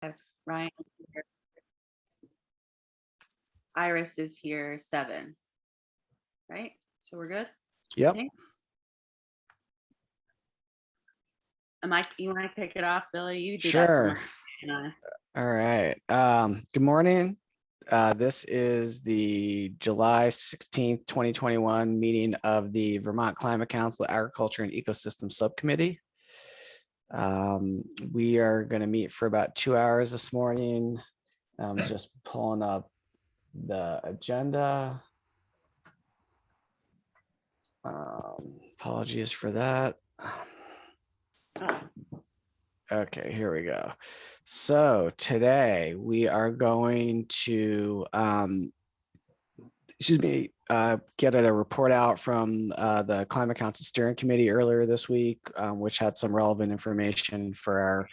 Ryan here. Iris is here 7. Right? So we're good? Yep. Mike, you want to kick it off, Billy? You do Sure. that. All right. Good morning. This is the July 16th, 2021 meeting of the Vermont Climate Council Agriculture and Ecosystem Subcommittee. We are going to meet for about 2 hours this morning. I'm just pulling up the agenda. Apologies for that. Okay, here we go. So today we are going to, get a report out from the Climate Council Steering Committee earlier this week, which had some relevant information for our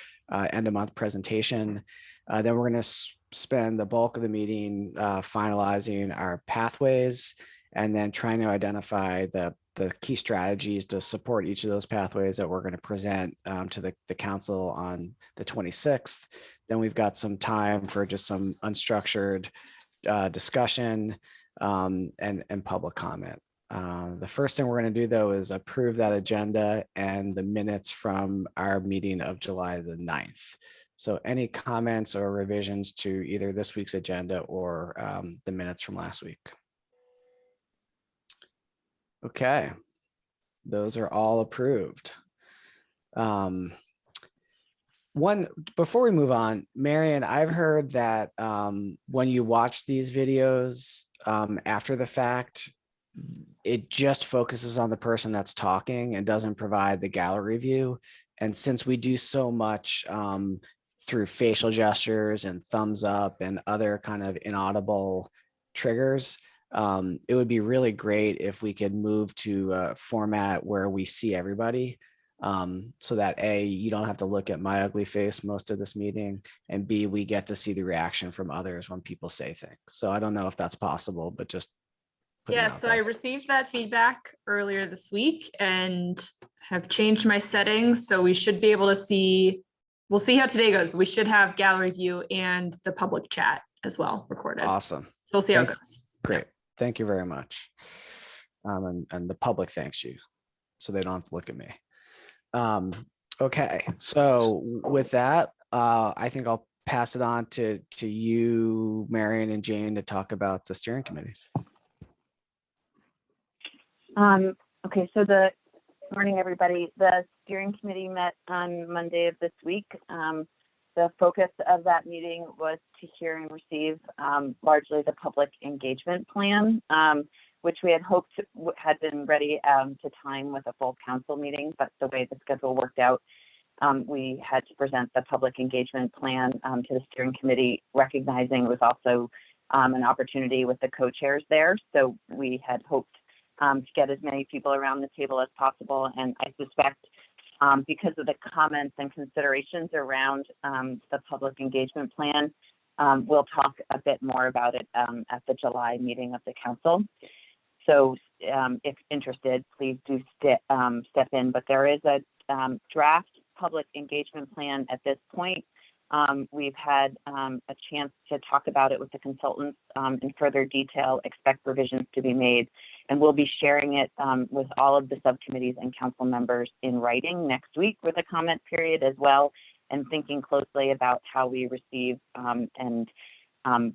end of month presentation. Then we're going to spend the bulk of the meeting finalizing our pathways and then trying to identify the key strategies to support each of those pathways that we're going to present to the council on the 26th. Then we've got some time for just some unstructured discussion and public comment. The first thing we're going to do, though, is approve that agenda and the minutes from our meeting of July the 9th. So any comments or revisions to either this week's agenda or the minutes from last week? Okay, those are all approved. Before we move on, Marion, I've heard that when you watch these videos after the fact, it just focuses on the person that's talking and doesn't provide the gallery view. And since we do so much through facial gestures and thumbs up and other kind of inaudible triggers, it would be really great if we could move to a format where we see everybody, so that A, you don't have to look at my ugly face most of this meeting, and B, we get to see the reaction from others when people say things. So I don't know if that's possible, but just so I received that feedback earlier this week and have changed my settings. So we should be able to see, we'll see how today goes, but we should have gallery view and the public chat as well recorded. Awesome. So we'll see how it goes. Great. Thank you very much. And the public thanks you, so they don't have to look at me. Okay, so with that, I think I'll pass it on to you, Marion and Jane, to talk about the steering committee. Okay, so morning, everybody. The steering committee met on Monday of this week. The focus of that meeting was to hear and receive largely the public engagement plan, which we had hoped had been ready to time with a full council meeting, but the way the schedule worked out, we had to present the public engagement plan to the steering committee, recognizing it was also an opportunity with the co-chairs there. So we had hoped to get as many people around the table as possible. And I suspect because of the comments and considerations around the public engagement plan, we'll talk a bit more about it at the July meeting of the council. So if interested, please do step in, but there is a draft public engagement plan at this point. We've had a chance to talk about it with the consultants in further detail, expect revisions to be made, and we'll be sharing it with all of the subcommittees and council members in writing next week with a comment period as well, and thinking closely about how we receive and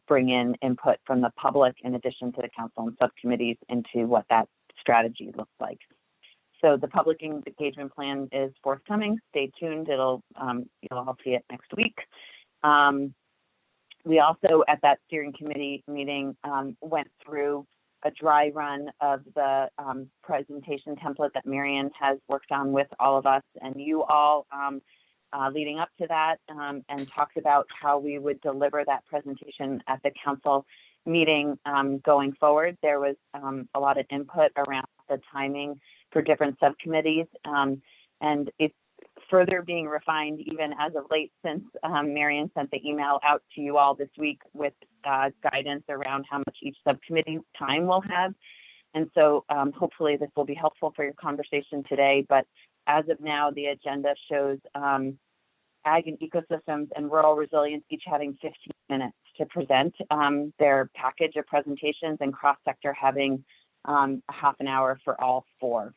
bring in input from the public in addition to the council and subcommittees into what that strategy looks like. So the public engagement plan is forthcoming. Stay tuned. You'll all see it next week. We also, at that steering committee meeting, went through a dry run of the presentation template that Marion has worked on with all of us and you all leading up to that, and talked about how we would deliver that presentation at the council meeting going forward. There was a lot of input around the timing for different subcommittees, and it's further being refined even as of late since Marion sent the email out to you all this week with guidance around how much each subcommittee time will have. And so hopefully this will be helpful for your conversation today, but as of now, the agenda shows Ag and Ecosystems and Rural Resilience, each having 15 minutes to present their package of presentations, and cross-sector having a half an hour for all 4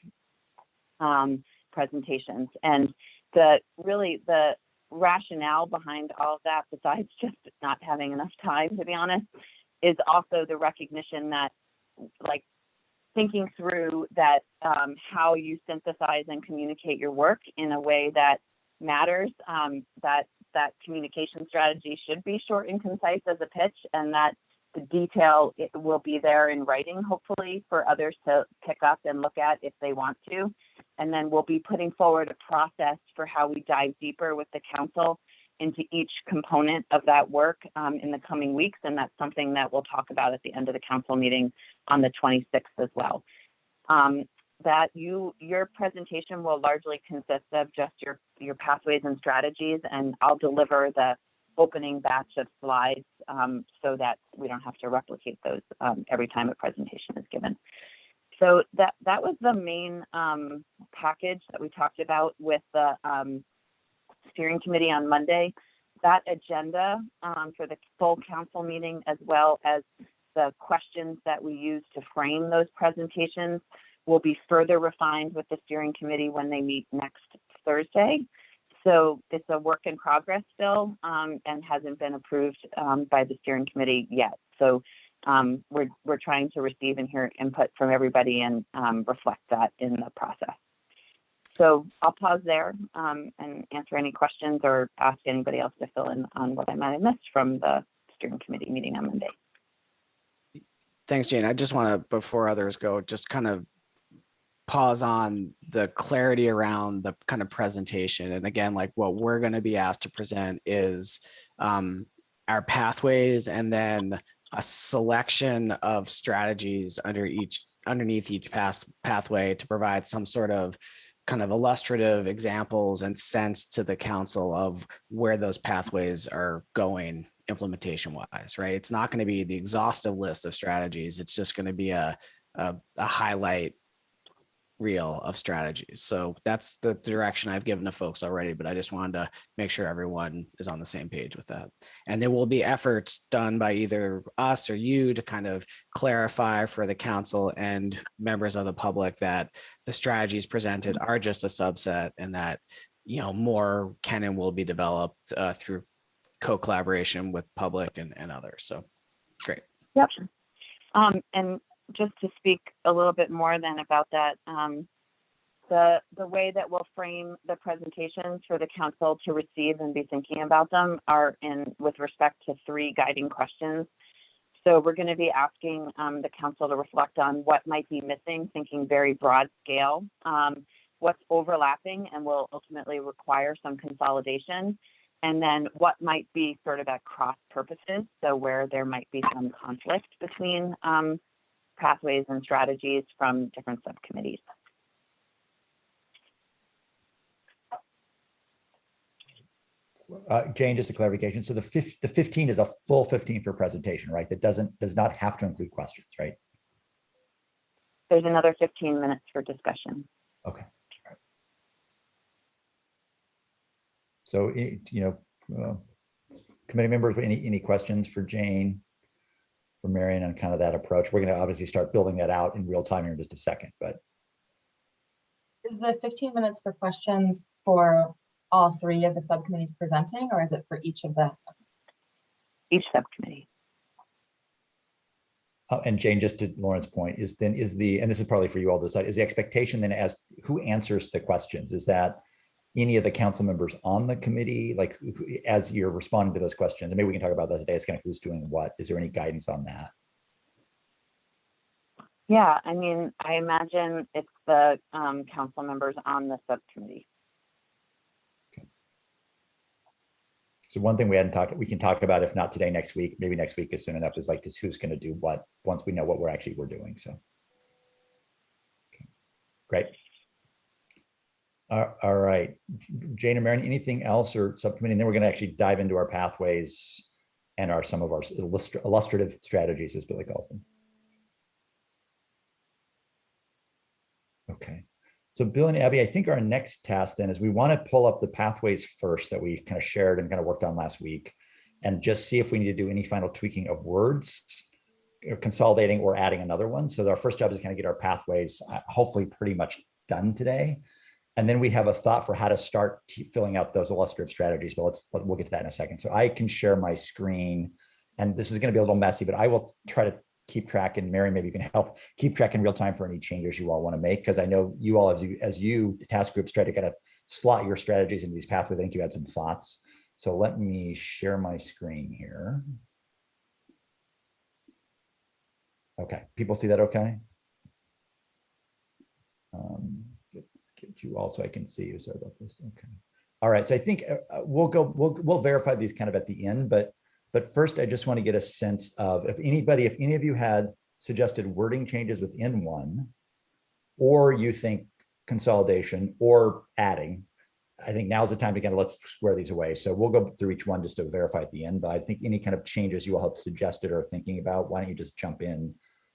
presentations. And the rationale behind all of that, besides just not having enough time, to be honest, is also the recognition that, like, thinking through that how you synthesize and communicate your work in a way that matters, that communication strategy should be short and concise as a pitch, and that the detail it will be there in writing, hopefully, for others to pick up and look at if they want to. And then we'll be putting forward a process for how we dive deeper with the council into each component of that work in the coming weeks. And that's something that we'll talk about at the end of the council meeting on the 26th as well. That your presentation will largely consist of just your pathways and strategies, and I'll deliver the opening batch of slides so that we don't have to replicate those every time a presentation is given. So that was the main package that we talked about with the steering committee on Monday. That agenda for the full council meeting, as well as the questions that we use to frame those presentations, will be further refined with the steering committee when they meet next Thursday. So it's a work in progress still and hasn't been approved by the steering committee yet. So we're trying to receive and hear input from everybody and reflect that in the process. So I'll pause there and answer any questions or ask anybody else to fill in on what I might have missed from the steering committee meeting on Monday. Thanks, Jane. I just want to, before others go, just kind of pause on the clarity around the kind of presentation. And again, like what we're going to be asked to present is our pathways, and then a selection of strategies underneath each pathway to provide some sort of kind of illustrative examples and sense to the council of where those pathways are going implementation wise, right? It's not going to be the exhaustive list of strategies. It's just going to be a highlight reel of strategies. So that's the direction I've given to folks already, but I just wanted to make sure everyone is on the same page with that. And there will be efforts done by either us or you to kind of clarify for the council and members of the public that the strategies presented are just a subset, and that, you know, more can and will be developed through co-collaboration with public and others. So great. Yep. And just to speak a little bit more then about that, the way that we'll frame the presentations for the council to receive and be thinking about them are with respect to 3 guiding questions. So we're going to be asking the council to reflect on what might be missing, thinking very broad scale, what's overlapping and will ultimately require some consolidation, and then what might be sort of at cross purposes, so where there might be some conflict between pathways and strategies from different subcommittees. Jane, just a clarification. So the 15 is a full 15 for presentation, right? That does not have to include questions, right? There's another 15 minutes for discussion. Okay. All right. So, committee members, any questions for Jane, for Marion, on kind of that approach? We're going to obviously start building that out in real time here in just a second, but. Is the 15 minutes for questions for all 3 of the subcommittees presenting, or is it for each of them? Each subcommittee. And Jane, just to Lauren's point, and this is probably for you all to decide, is the expectation then as who answers the questions? Is that any of the council members on the committee, like as you're responding to those questions, and maybe we can talk about that today, it's kind of who's doing what. Is there any guidance on that? Yeah, I mean, I imagine it's the council members on the subcommittee. Okay. So one thing we can talk about, if not today, next week, maybe next week is soon enough, is like just who's going to do what once we know what we're doing. So, okay. Great. All right, Jane and Marion, anything else or subcommittee? And then we're going to actually dive into our pathways and some of our illustrative strategies, as Billy calls them. Okay. So Bill and Abby, I think our next task then is we want to pull up the pathways first that we kind of shared and kind of worked on last week, and just see if we need to do any final tweaking of words, or consolidating or adding another one. So our first job is kind of get our pathways hopefully pretty much done today. And then we have a thought for how to start filling out those illustrative strategies, but we'll get to that in a second. So I can share my screen, and this is going to be a little messy, but I will try to keep track, and Mary, maybe you can help keep track in real time for any changes you all want to make, because I know you all, as you task groups try to kind of slot your strategies into these pathways, I think you had some thoughts. So let me share my screen here. Okay, people see that okay? Get you all so I can see you. Sorry about this. Okay. All right. So I think we'll verify these kind of at the end, but first I just want to get a sense of if any of you had suggested wording changes within one, or you think consolidation or adding, I think now's the time to kind of let's square these away. So we'll go through each one just to verify at the end, but I think any kind of changes you all have suggested or thinking about, why don't you just jump in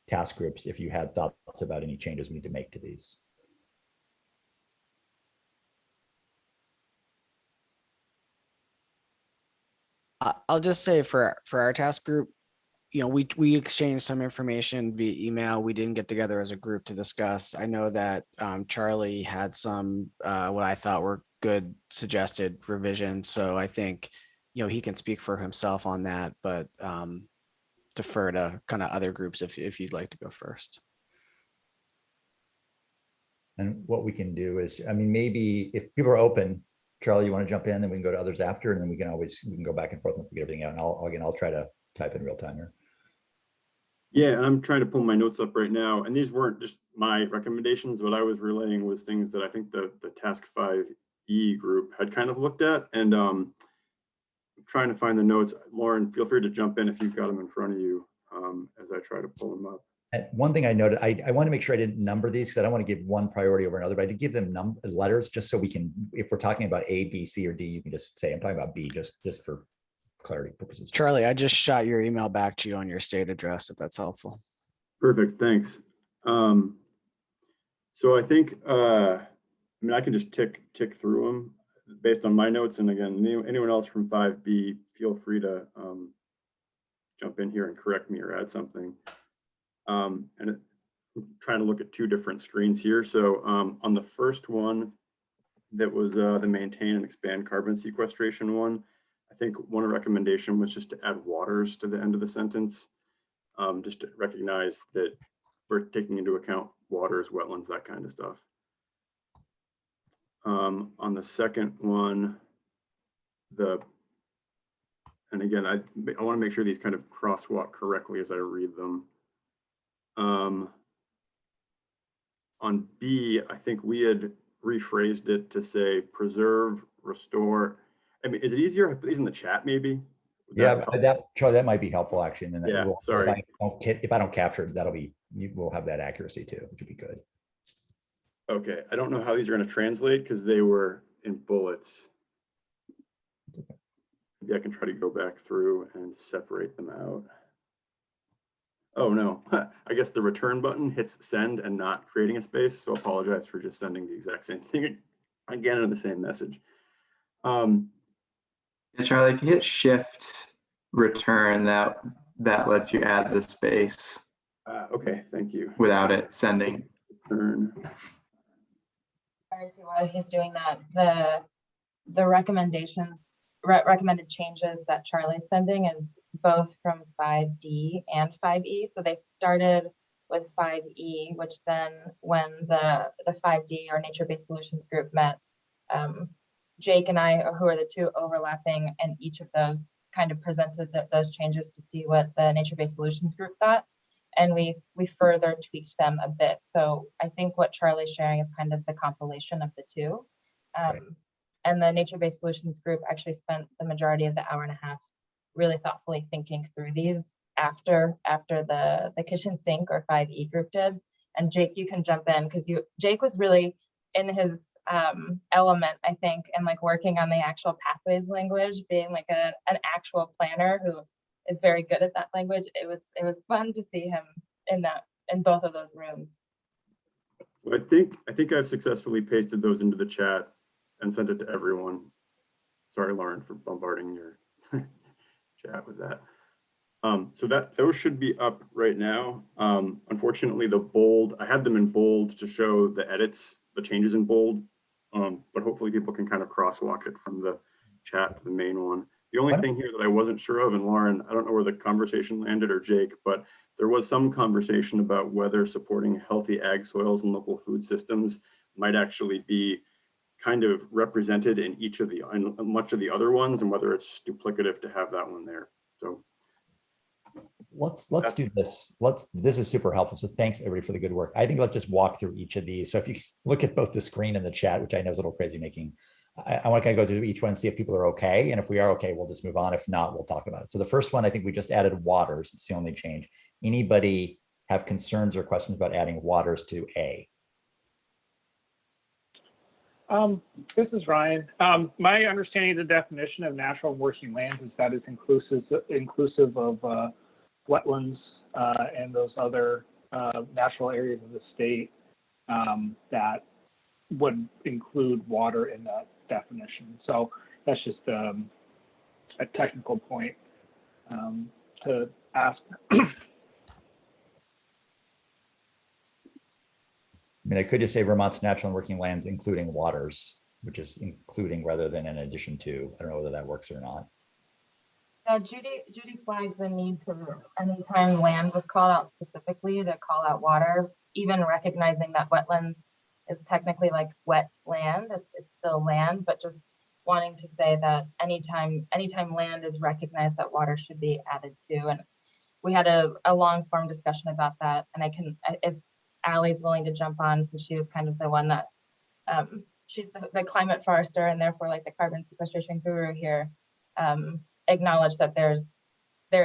task groups if you had thoughts about any changes we need to make to these. I'll just say for our task group, we exchanged some information via email. We didn't get together as a group to discuss. I know that Charlie had some what I thought were good suggested revisions. So I think he can speak for himself on that, but defer to kind of other groups if you'd like to go first. And what we can do is, I mean, maybe if people are open, Charlie, you want to jump in, then we can go to others after, and then we can go back and forth and figure everything out. And I'll try to type in real time here. Yeah, I'm trying to pull my notes up right now, and these weren't just my recommendations. What I was relaying was things that I think the Task 5E group had kind of looked at, and I'm trying to find the notes. Lauren, feel free to jump in if you've got them in front of you as I try to pull them up. And one thing I noted, I want to make sure I didn't number these because I don't want to give one priority over another, but I did give them letters just so we can, if we're talking about A, B, C, or D, you can just say I'm talking about B just for clarity purposes. Charlie, I just shot your email back to you on your state address, if that's helpful. Perfect, thanks. So I think, I mean, I can just tick through them based on my notes. And again, anyone else from 5B, feel free to jump in here and correct me or add something. And I'm trying to look at two different screens here. So on the first one, that was the maintain and expand carbon sequestration one. I think one recommendation was just to add waters to the end of the sentence, just to recognize that we're taking into account waters, wetlands, that kind of stuff. On the second one, and again, I want to make sure these kind of crosswalk correctly as I read them. On B, I think we had rephrased it to say preserve, restore. I mean, is it easier if I put these in the chat maybe? Yeah, Charlie, that might be helpful actually. And then yeah, sorry. If I don't capture it, we'll have that accuracy too, which would be good. Okay, I don't know how these are going to translate because they were in bullets. Maybe I can try to go back through and separate them out. Oh no, I guess the return button hits send and not creating a space. So apologize for just sending the exact same thing again in the same message. Yeah, Charlie, if you hit shift return, that lets you add the space. Okay, thank you. Without it sending. Return. Sorry, so while he's doing that, the recommended changes that Charlie's sending is both from 5D and 5E. So they started with 5E, which then when the 5D or nature-based solutions group met, Jake and I, who are the two overlapping, and each of those kind of presented those changes to see what the nature-based solutions group thought. And we further tweaked them a bit. So I think what Charlie's sharing is kind of the compilation of the two. Right. And the nature-based solutions group actually spent the majority of the hour and a half really thoughtfully thinking through these after the kitchen sink or 5E group did. And Jake, you can jump in because Jake was really in his element, I think, and like working on the actual pathways language, being like an actual planner who is very good at that language. It was fun to see him in both of those rooms. So I think I've successfully pasted those into the chat and sent it to everyone. Sorry, Lauren, for bombarding your chat with that. So those should be up right now. Unfortunately, the bold, I had them in bold to show the edits, the changes in bold, but hopefully people can kind of crosswalk it from the chat to the main one. The only thing here that I wasn't sure of, and Lauren, I don't know where the conversation landed, or Jake, but there was some conversation about whether supporting healthy ag soils and local food systems might actually be kind of represented in each of the, much of the other ones, and whether it's duplicative to have that one there. So let's do this. This is super helpful. So thanks everybody for the good work. I think let's just walk through each of these. So if you look at both the screen and the chat, which I know is a little crazy making, I want to kind of go through each one and see if people are okay. And if we are okay, we'll just move on. If not, we'll talk about it. So the first one, I think we just added waters. It's the only change. Anybody have concerns or questions about adding waters to A? This is Ryan. My understanding of the definition of natural working lands is that it's inclusive of wetlands and those other natural areas of the state that would include water in that definition. So that's just a technical point to ask. I mean, I could just say Vermont's natural and working lands, including waters, which is including rather than in addition to. I don't know whether that works or not. Judy flagged the need to, anytime land was called out specifically, to call out water, even recognizing that wetlands is technically like wet land. It's still land, but just wanting to say that anytime land is recognized, that water should be added to. And we had a long form discussion about that. And I can, if Allie's willing to jump on, since she was kind of the one that she's the climate forester and therefore like the carbon sequestration guru here, acknowledge that there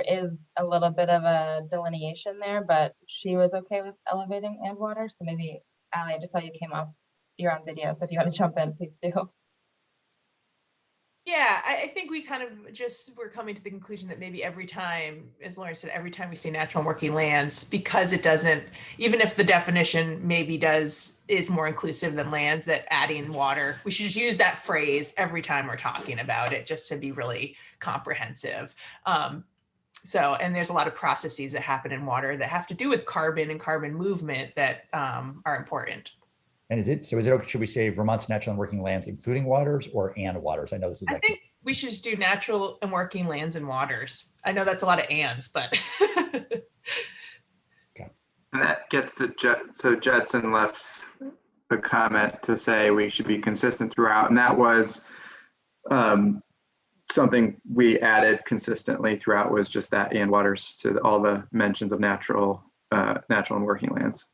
is a little bit of a delineation there, but she was okay with elevating and water. So maybe Allie, I just saw you came off, you're on video, so if you want to jump in, please do. Yeah, I think we kind of we're coming to the conclusion that maybe every time, as Lauren said, every time we see natural and working lands, because it doesn't, even if the definition maybe is more inclusive than lands, that adding water, we should just use that phrase every time we're talking about it, just to be really comprehensive. So, and there's a lot of processes that happen in water that have to do with carbon and carbon movement that are important. And is it okay? Should we say Vermont's natural and working lands, including waters, or and waters? I know this is. I think we should just do natural and working lands and waters. I know that's a lot of ands, but. Okay. And that gets to so Jetson left a comment to say we should be consistent throughout, and that was something we added consistently throughout, was just that and waters to all the mentions of natural and working lands.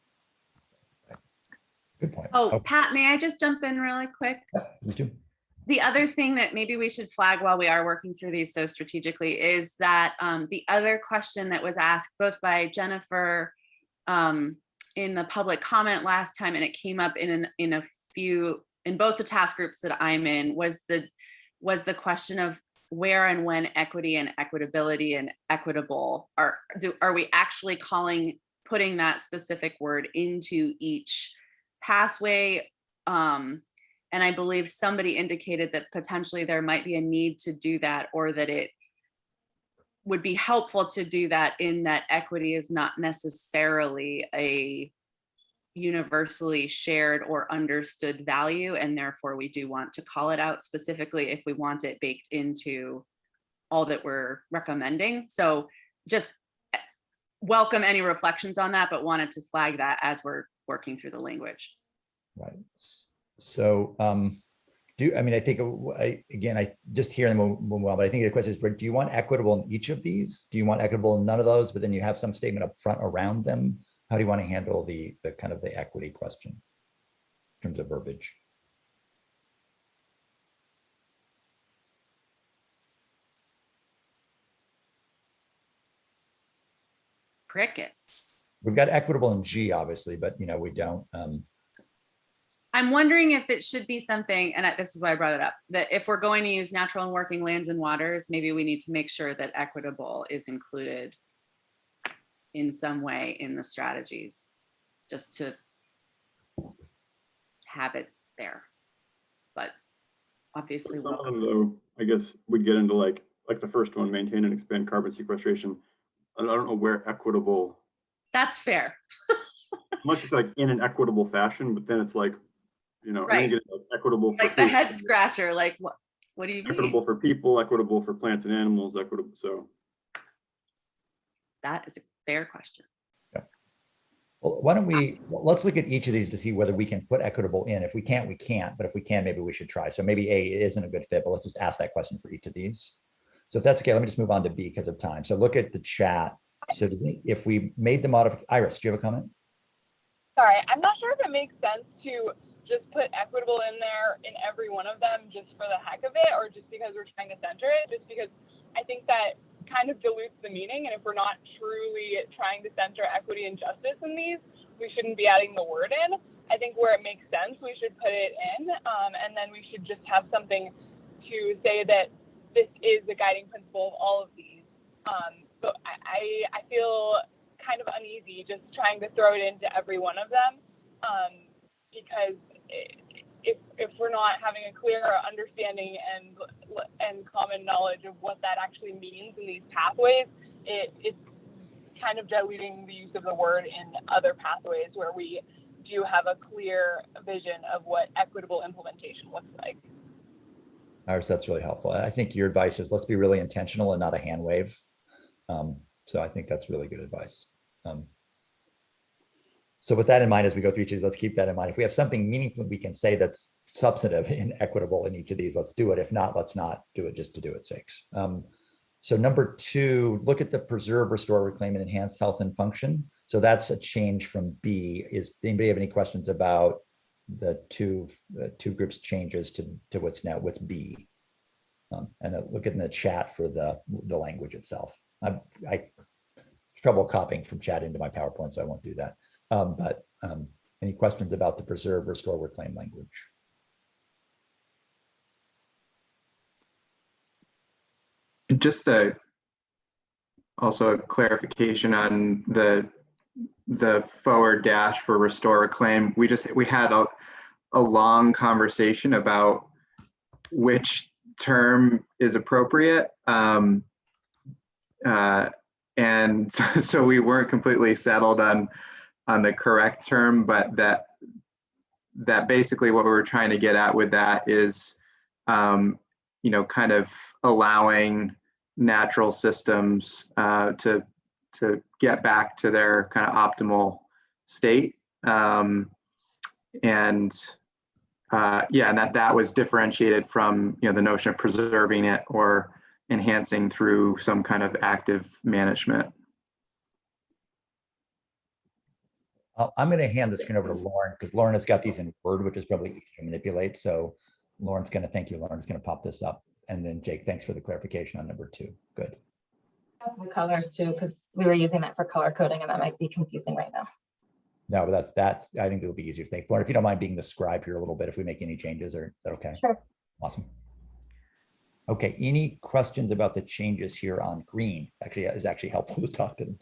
Good point. Oh, okay. Pat, may I just jump in really quick? Yeah, please do. The other thing that maybe we should flag while we are working through these so strategically is that the other question that was asked both by Jennifer in the public comment last time, and it came up in both the task groups that I'm in, was the question of where and when equity and equitability and equitable are we actually putting that specific word into each pathway, and I believe somebody indicated that potentially there might be a need to do that, or that it would be helpful to do that, in that equity is not necessarily a universally shared or understood value, and therefore we do want to call it out specifically if we want it baked into all that we're recommending. So just welcome any reflections on that, but wanted to flag that as we're working through the language. Right. So I think I just hear them well, but I think the question is, do you want equitable in each of these? Do you want equitable in none of those, but then you have some statement up front around them? How do you want to handle the kind of the equity question in terms of verbiage? Crickets. We've got equitable in G, obviously, but we don't. I'm wondering if it should be something, and this is why I brought it up, that if we're going to use natural and working lands and waters, maybe we need to make sure that equitable is included in some way in the strategies, just to have it there. But obviously, Some of we'll- them though, I guess we'd get into like the first one, maintain and expand carbon sequestration. I don't know where equitable, that's fair. unless it's like in an equitable fashion, but then it's like, you know, and then you Right. get like equitable for Like the who? head scratcher, like what do you mean? Equitable for people, equitable for plants and animals, equitable. So That is a fair question. Well, why don't let's look at each of these to see whether we can put equitable in. If we can't, we can't, but if we can, maybe we should try. So maybe A isn't a good fit, but let's just ask that question for each of these. So if that's okay, let me just move on to B because of time. So look at the chat. So if we made the modification, Iris, do you have a comment? Sorry, I'm not sure if it makes sense to just put equitable in there in every one of them just for the heck of it, or just because we're trying to center it, just because I think that kind of dilutes the meaning. And if we're not truly trying to center equity and justice in these, we shouldn't be adding the word in. I think where it makes sense, we should put it in, and then we should just have something to say that this is the guiding principle of all of these. So I feel kind of uneasy just trying to throw it into every one of them, because if we're not having a clear understanding and common knowledge of what that actually means in these pathways, it's kind of diluting the use of the word in other pathways where we do have a clear vision of what equitable implementation looks like. Iris, that's really helpful. I think your advice is let's be really intentional and not a hand wave. So I think that's really good advice. So with that in mind, as we go through each of these, let's keep that in mind. If we have something meaningful we can say that's substantive and equitable in each of these, let's do it. If not, let's not do it just to do its sakes. So number 2, look at the preserve, restore, reclaim, and enhance health and function. So that's a change from B. Is anybody have any questions about the two groups changes to what's B? And look in the chat for the language itself. I trouble copying from chat into my PowerPoint, so I won't do that. But any questions about the preserve, restore, reclaim language? Just also a clarification on the forward dash for restore reclaim. We had a long conversation about which term is appropriate, and so we weren't completely settled on the correct term, but that basically what we were trying to get at with that is kind of allowing natural systems to get back to their kind of optimal state, and that was differentiated from the notion of preserving it or enhancing through some kind of active management. I'm going to hand the screen over to Lauren because Lauren has got these in Word, which is probably easy to manipulate. So Lauren's going to thank you. Lauren's going to pop this up. And then Jake, thanks for the clarification on number 2. Good. The colors too, because we were using that for color coding and that might be confusing right now. No, but that's I think it'll be easier. Thanks, Lauren. If you don't mind being the scribe here a little bit, if we make any changes, or is that okay? Sure. Awesome. Okay, any questions about the changes here on green? Actually, is actually helpful to talk to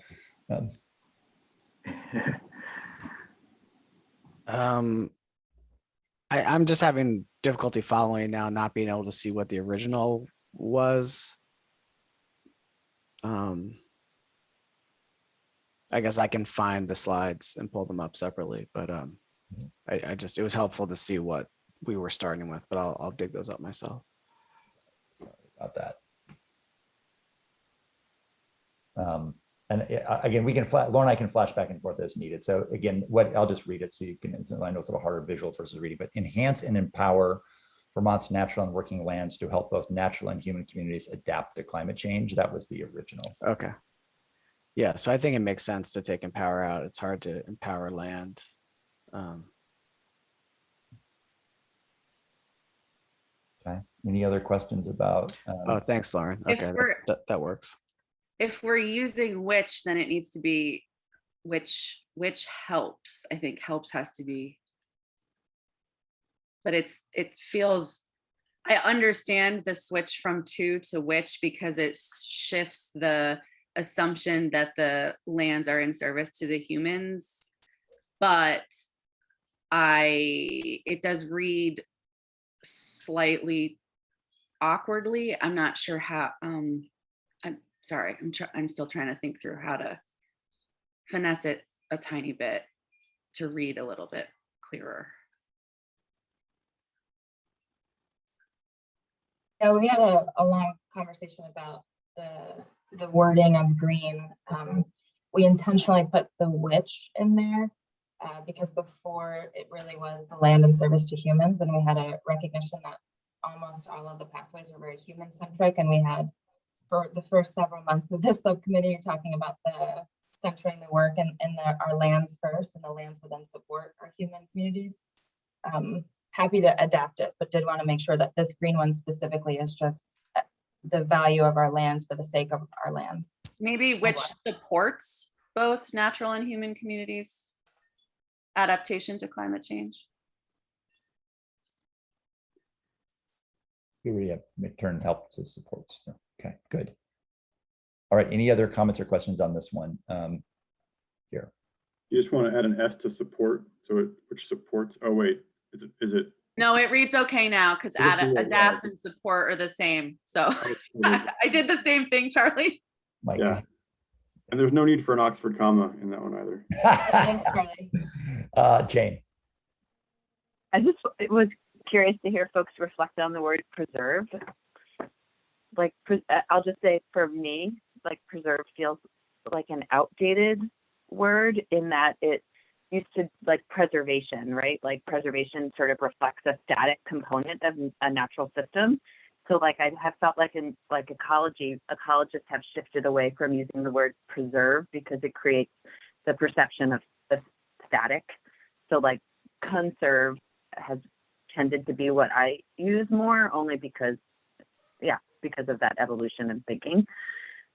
them. I'm just having difficulty following now, not being able to see what the original was. I guess I can find the slides and pull them up separately, but it was helpful to see what we were starting with, but I'll dig those up myself. Sorry about that. And again, Lauren and I can flash back and forth as needed. So again, I'll just read it so you can, I know it's a little harder visual versus reading, but enhance and empower Vermont's natural and working lands to help both natural and human communities adapt to climate change. That was the original. Okay. Yeah, so I think it makes sense to take empower out. It's hard to empower land. Okay. Any other questions about? Oh, thanks, Lauren. Okay, that works. If we're using which, then it needs to be which helps. I think helps has to be. But it feels, I understand the switch from to which because it shifts the assumption that the lands are in service to the humans, but it does read slightly awkwardly. I'm not sure how, I'm sorry, I'm still trying to think through how to finesse it a tiny bit to read a little bit clearer. Yeah, we had a long conversation about the wording of green. We intentionally put the which in there because before it really was the land and service to humans, and we had a recognition that almost all of the pathways were very human centric, and we had for the first several months of this subcommittee talking about the centering the work and our lands first, and the lands would then support our human communities. Happy to adapt it, but did want to make sure that this green one specifically is just the value of our lands for the sake of our lands. Maybe which supports both natural and human communities, adaptation to climate change. We already have midterm help to support stuff. Okay, good. All right, any other comments or questions on this one? Here. You just want to add an S to support, so which supports, oh wait, is it? No, it reads okay now because adapt and support are the same. So I did the same thing, Charlie. Mike. Yeah. And there's no need for an Oxford comma in that one either. Thanks, Charlie. Jane. I just was curious to hear folks reflect on the word preserve. Like, I'll just say for me, like preserve feels like an outdated word in that it used to like preservation, right? Like preservation sort of reflects a static component of a natural system. So like I have felt like in like ecology, ecologists have shifted away from using the word preserve because it creates the perception of static. So like conserve has tended to be what I use more, only because of that evolution in thinking.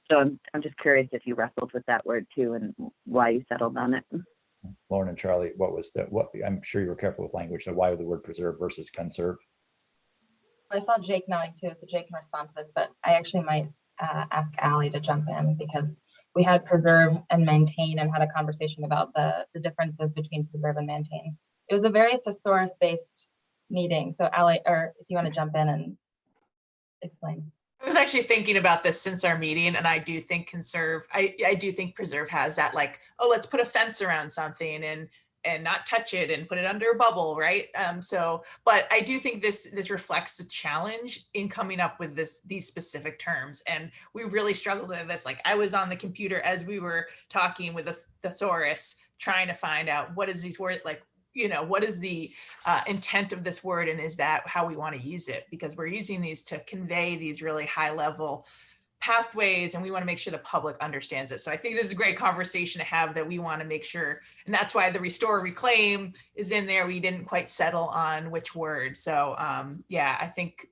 So I'm just curious if you wrestled with that word too and why you settled on it. Lauren and Charlie, I'm sure you were careful with language. So why the word preserve versus conserve? I saw Jake nodding too, so Jake can respond to this, but I actually might ask Allie to jump in because we had preserve and maintain and had a conversation about the differences between preserve and maintain. It was a very thesaurus-based meeting. So Allie, or if you want to jump in and explain. I was actually thinking about this since our meeting, and I do think conserve, I do think preserve has that like, oh, let's put a fence around something and not touch it and put it under a bubble, right? But I do think this reflects the challenge in coming up with these specific terms. And we really struggled with this. Like I was on the computer as we were talking with the thesaurus, trying to find out what is these words, like, you know, what is the intent of this word, and is that how we want to use it? Because we're using these to convey these really high level pathways, and we want to make sure the public understands it. So I think this is a great conversation to have, that we want to make sure, and that's why the restore reclaim is in there. We didn't quite settle on which word. So yeah, I think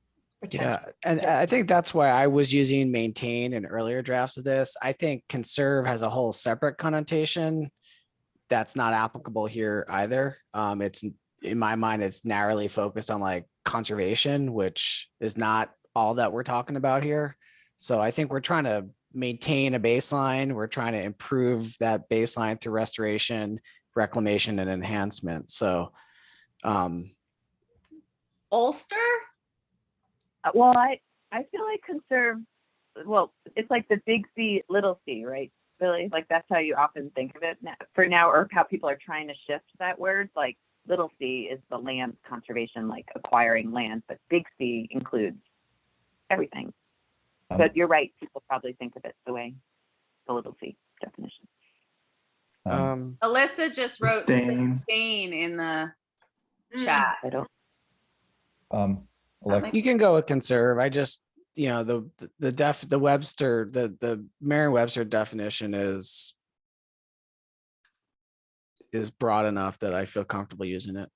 yeah, and I think that's why I was using maintain in earlier drafts of this. I think conserve has a whole separate connotation that's not applicable here either. It's, in my mind, it's narrowly focused on like conservation, which is not all that we're talking about here. So I think we're trying to maintain a baseline. We're trying to improve that baseline through restoration, reclamation, and enhancement. So Ulster? Well, I feel like conserve, well, it's like the big C, little c, right? Really, like that's how you often think of it for now, or how people are trying to shift that word. Like little c is the land conservation, like acquiring land, but big C includes everything. But you're right, people probably think of it the way the little c definition. Alyssa just wrote sustain in the chat. I don't. Alexa. You can go with conserve. I just, you know, the Webster, the Merriam-Webster definition is broad enough that I feel comfortable using it.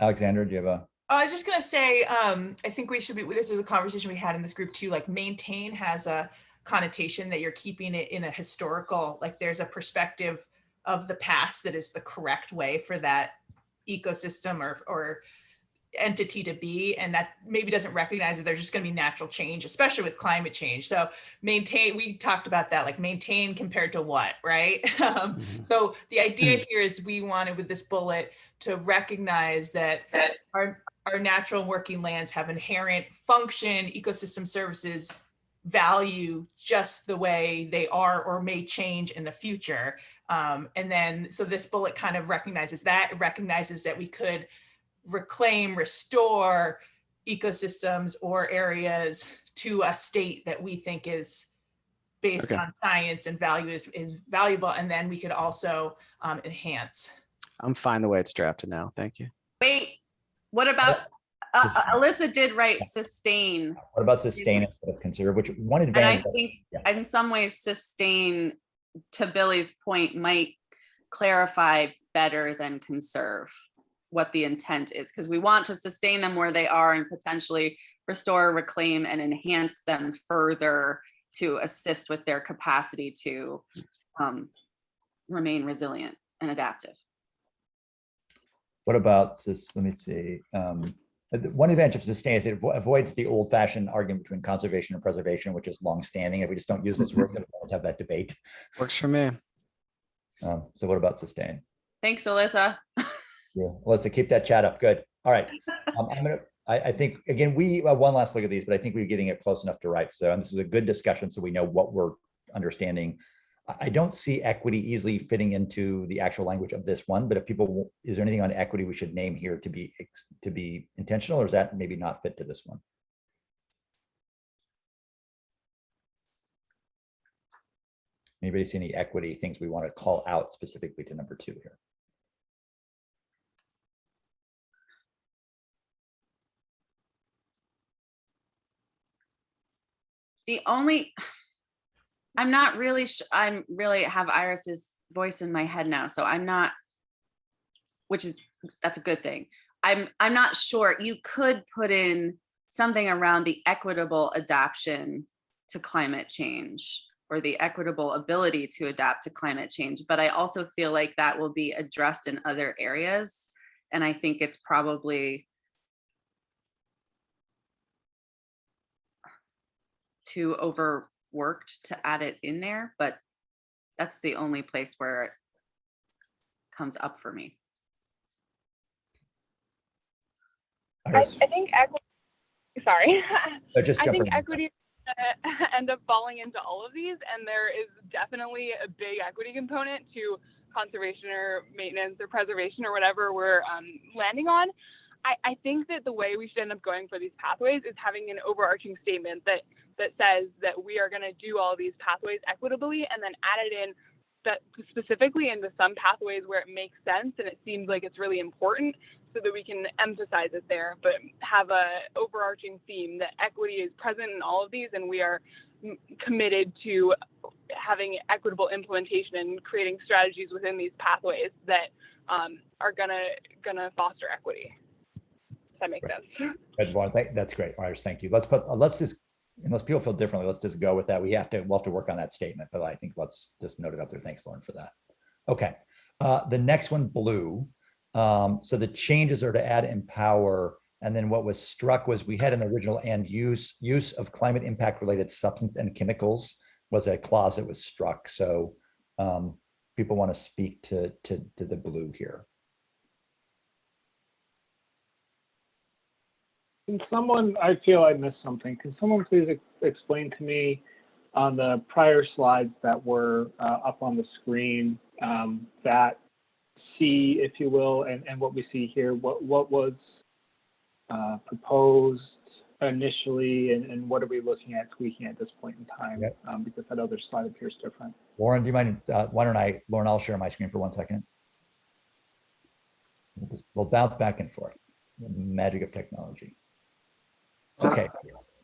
Alexandra, do you have a? I was just gonna say, I think we should be, this was a conversation we had in this group too, like maintain has a connotation that you're keeping it in a historical, like there's a perspective of the past that is the correct way for that ecosystem or entity to be, and that maybe doesn't recognize that there's just going to be natural change, especially with climate change. So maintain, we talked about that, like maintain compared to what, right? So the idea here is we wanted with this bullet to recognize that our natural working lands have inherent function, ecosystem services, value just the way they are or may change in the future. And then, so this bullet kind of recognizes that. It recognizes that we could reclaim, restore ecosystems or areas to a state that we think is based on science and value is valuable. And then we could also enhance. I'm fine the way it's drafted now. Thank you. Wait, what about, Alyssa did write sustain. What about sustain instead of conserve, which one And advantage? I think in some ways sustain, to Billy's point, might clarify better than conserve what the intent is, because we want to sustain them where they are and potentially restore, reclaim, and enhance them further to assist with their capacity to remain resilient and adaptive. What about this? Let me see. One advantage of sustain is it avoids the old-fashioned argument between conservation and preservation, which is long-standing. If we just don't use this word, then we won't have that debate. Works for me. So what about sustain? Thanks, Alyssa. Yeah, Alyssa, keep that chat up. Good. All right. I think, again, we one last look at these, but I think we're getting it close enough to right. So, and this is a good discussion, so we know what we're understanding. I don't see equity easily fitting into the actual language of this one, but if people, is there anything on equity we should name here to be intentional, or is that maybe not fit to this one? Anybody see any equity things we want to call out specifically to number 2 here? The only, I'm not really, I'm really have Iris's voice in my head now. So I'm not, which is, that's a good thing. I'm not sure. You could put in something around the equitable adaptation to climate change or the equitable ability to adapt to climate change. But I also feel like that will be addressed in other areas. And I think it's probably too overworked to add it in there, but that's the only place where it comes up for me. I think equity, sorry. Just I think in. equity end up falling into all of these, and there is definitely a big equity component to conservation or maintenance or preservation or whatever we're landing on. I think that the way we should end up going for these pathways is having an overarching statement that says that we are going to do all of these pathways equitably, and then add it in that specifically into some pathways where it makes sense and it seems like it's really important, so that we can emphasize it there, but have a overarching theme that equity is present in all of these, and we are committed to having equitable implementation and creating strategies within these pathways that are gonna foster equity. Does that make sense? That's great, Iris. Thank you. Let's just, unless people feel differently, let's just go with that. We'll have to work on that statement, but I think let's just note it up there. Thanks, Lauren, for that. Okay, the next one, blue. So the changes are to add empower, and then what was struck was we had an original and use of climate impact related substance and chemicals was a clause that was struck. So people want to speak to the blue here. Can someone, I feel I missed something. Can someone please explain to me on the prior slides that were up on the screen, that C, if you will, and what we see here, what was proposed initially, and what are we looking at tweaking at this point in time? Yep. Because that other slide appears different. Lauren, do you mind? Why don't Lauren, I'll share my screen for 1 second. We'll bounce back and forth. The magic of technology. Okay.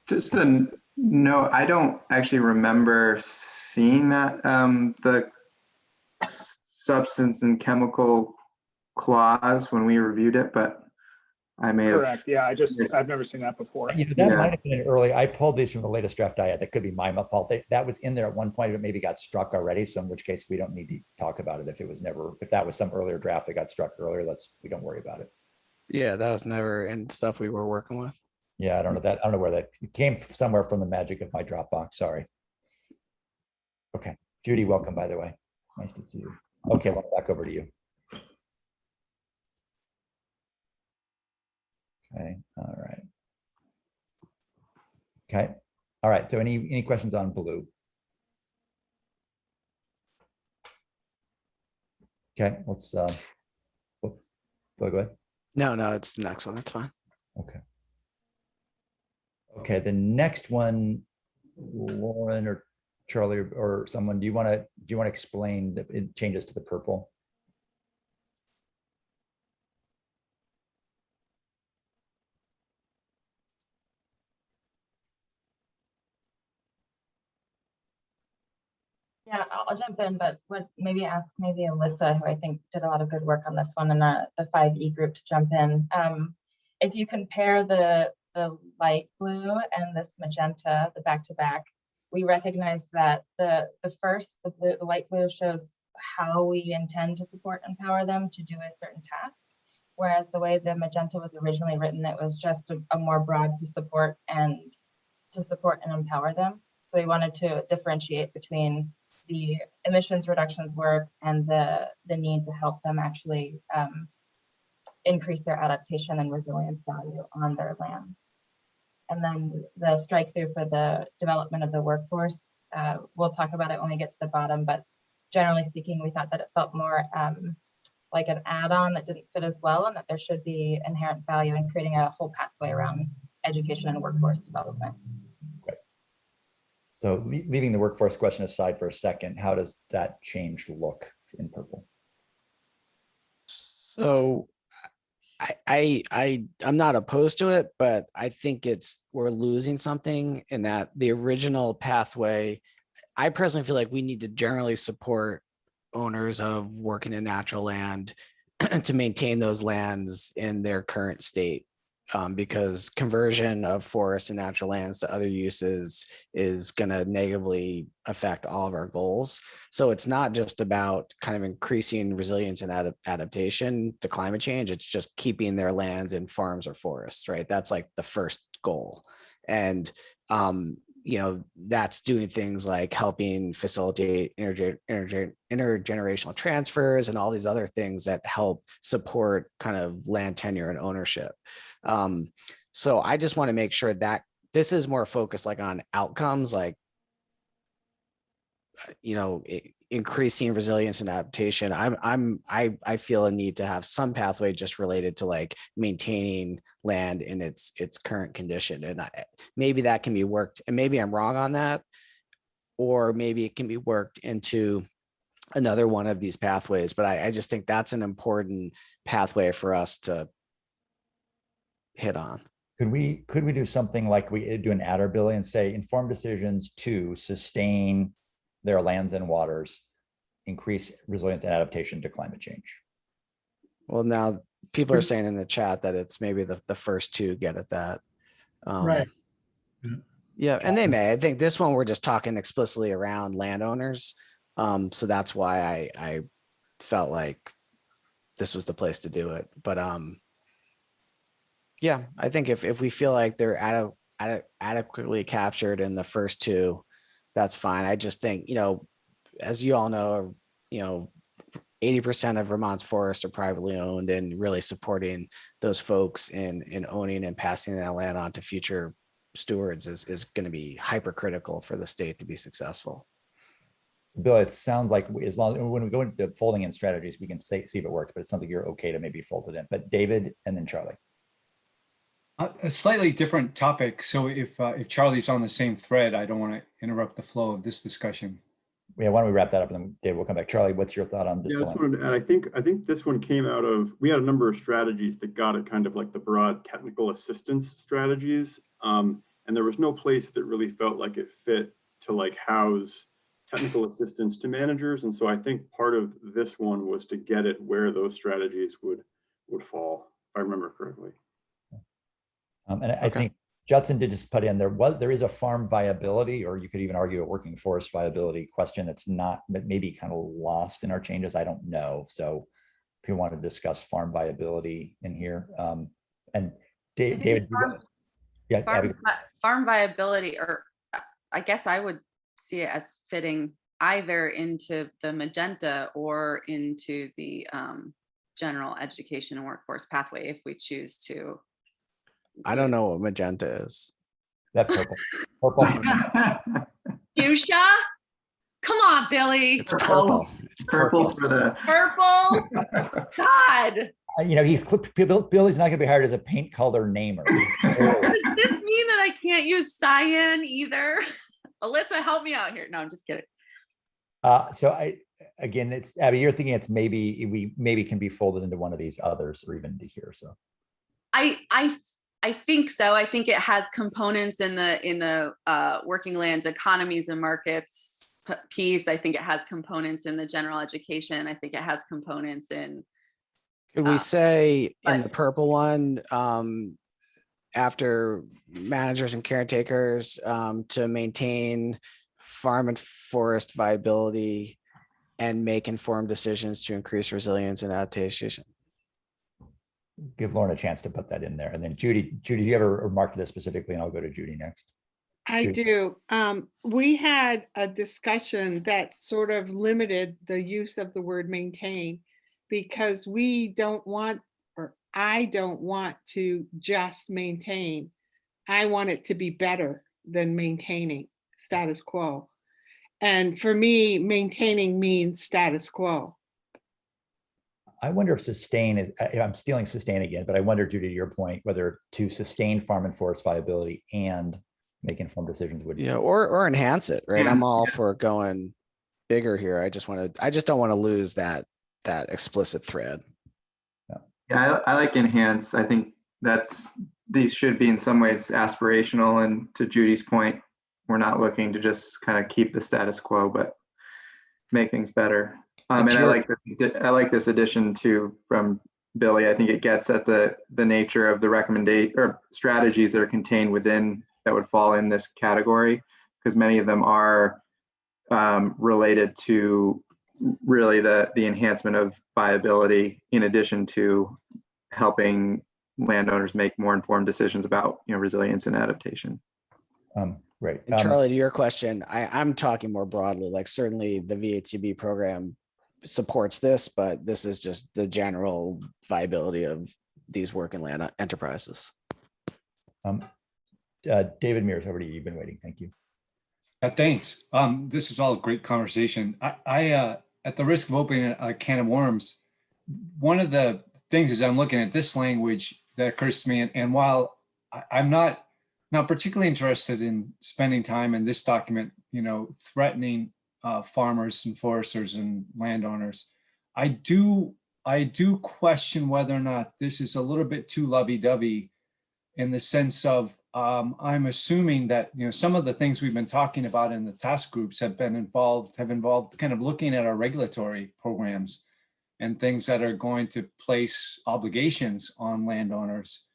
Just a note, I don't actually remember seeing that, the substance and chemical clause when we reviewed it, but I may have. Correct. Yeah, I've never seen that before. You know, that might have been early. I pulled these from the latest draft I had. That could be my fault. That was in there at one point, but maybe got struck already. So in which case we don't need to talk about it if that was some earlier draft that got struck earlier. We don't worry about it. Yeah, that was never in stuff we were working with. Yeah, I don't know that. I don't know where that it came somewhere from the magic of my Dropbox. Sorry. Okay, Judy, welcome, by the way. Nice to see you. Okay, well, back over to you. Okay, all right. Okay, all right. So any questions on blue? Okay, let's go ahead. No, it's the next one. That's fine. Okay. Okay, the next one, Lauren or Charlie or someone, do you want to explain that it changes to the purple? Yeah, I'll jump in, but maybe ask Alyssa, who I think did a lot of good work on this one, and the 5E group to jump in. If you compare the light blue and this magenta, the back-to-back, we recognize that the light blue shows how we intend to support and empower them to do a certain task, whereas the way the magenta was originally written, it was just a more broad to support and empower them. So we wanted to differentiate between the emissions reductions work and the need to help them actually increase their adaptation and resilience value on their lands. And then the strike through for the development of the workforce, we'll talk about it when we get to the bottom, but generally speaking, we thought that it felt more like an add-on that didn't fit as well, and that there should be inherent value in creating a whole pathway around education and workforce development. So leaving the workforce question aside for a second, how does that change look in purple? So I'm not opposed to it, but I think we're losing something in that the original pathway. I personally feel like we need to generally support owners of working in natural land to maintain those lands in their current state. Because conversion of forests and natural lands to other uses is going to negatively affect all of our goals. So it's not just about kind of increasing resilience and adaptation to climate change. It's just keeping their lands in farms or forests, right? That's like the first goal. And that's doing things like helping facilitate intergenerational transfers and all these other things that help support kind of land tenure and ownership. So I just want to make sure that this is more focused like on outcomes, like, increasing resilience and adaptation. I feel a need to have some pathway just related to like maintaining land in its current condition. And maybe that can be worked, and maybe I'm wrong on that, or maybe it can be worked into another one of these pathways. But I just think that's an important pathway for us to hit on. Could we do something like we do an adder, Billy, and say informed decisions to sustain their lands and waters, increase resilience and adaptation to climate change? Well, now people are saying in the chat that it's maybe the first two get at that. Right. Yeah, and they may. I think this one we're just talking explicitly around landowners. So that's why I felt like this was the place to do it. But yeah, I think if we feel like they're adequately captured in the first two, that's fine. I just think, as you all know, 80% of Vermont's forests are privately owned, and really supporting those folks in owning and passing that land on to future stewards is going to be hypercritical for the state to be successful. Bill, it sounds like as long when we go into folding in strategies, we can see if it works, but it sounds like you're okay to maybe fold it in. But David and then Charlie. A slightly different topic. So if Charlie's on the same thread, I don't want to interrupt the flow of this discussion. Yeah, why don't we wrap that up and then Dave, we'll come back. Charlie, what's your thought on this? Yeah, and I think this one came out of, we had a number of strategies that got it kind of like the broad technical assistance strategies. And there was no place that really felt like it fit to like house technical assistance to managers. And so I think part of this one was to get it where those strategies would fall, if I remember correctly. And I think Judson did just put in there is a farm viability, or you could even argue a working forest viability question that's not, that maybe kind of lost in our changes. I don't know. So people want to discuss farm viability in here. And I think David, yeah, Abby. farm viability, or I guess I would see it as fitting either into the magenta or into the general education and workforce pathway if we choose to. I don't know what magenta is. That purple. Purple. Fuchsia? Come on, Billy. It's purple. It's Purple purple. for the. Purple? God. You know, Billy's not going to be hired as a paint color namer. Does this mean that I can't use cyan either? Alyssa, help me out here. No, I'm just kidding. So again, it's Abby, you're thinking it's we maybe can be folded into one of these others or even into here. So I think so. I think it has components in the working lands economies and markets piece. I think it has components in the general education. I think it has components in. Could we say in the purple one, after managers and caretakers to maintain farm and forest viability and make informed decisions to increase resilience and adaptation? give Lauren a chance to put that in there. And then Judy, do you have a remark to this specifically? And I'll go to Judy next. I do. We had a discussion that sort of limited the use of the word maintain because we don't want, or I don't want to just maintain. I want it to be better than maintaining status quo. And for me, maintaining means status quo. I wonder if sustain is, I'm stealing sustain again, but I wonder, Judy, to your point, whether to sustain farm and forest viability and make informed decisions would. Yeah, or enhance it, right? I'm all for going bigger here. I just don't want to lose that explicit thread. Yeah, I like enhance. I think these should be in some ways aspirational, and to Judy's point, we're not looking to just kind of keep the status quo, but make things better. And I like this addition from Billy. I think it gets at the nature of the recommendation or strategies that are contained within that would fall in this category, because many of them are related to really the enhancement of viability, in addition to helping landowners make more informed decisions about resilience and adaptation. Right. Charlie, to your question, I'm talking more broadly. Like certainly the VHCB program supports this, but this is just the general viability of these working land enterprises. David Mears, over to you. You've been waiting. Thank you. Thanks. This is all a great conversation. I at the risk of opening a can of worms, one of the things as I'm looking at this language that occurs to me, and while I'm not particularly interested in spending time in this document, threatening farmers and foresters and landowners, I do question whether or not this is a little bit too lovey-dovey, in the sense of I'm assuming that some of the things we've been talking about in the task groups have involved kind of looking at our regulatory programs and things that are going to place obligations on landowners.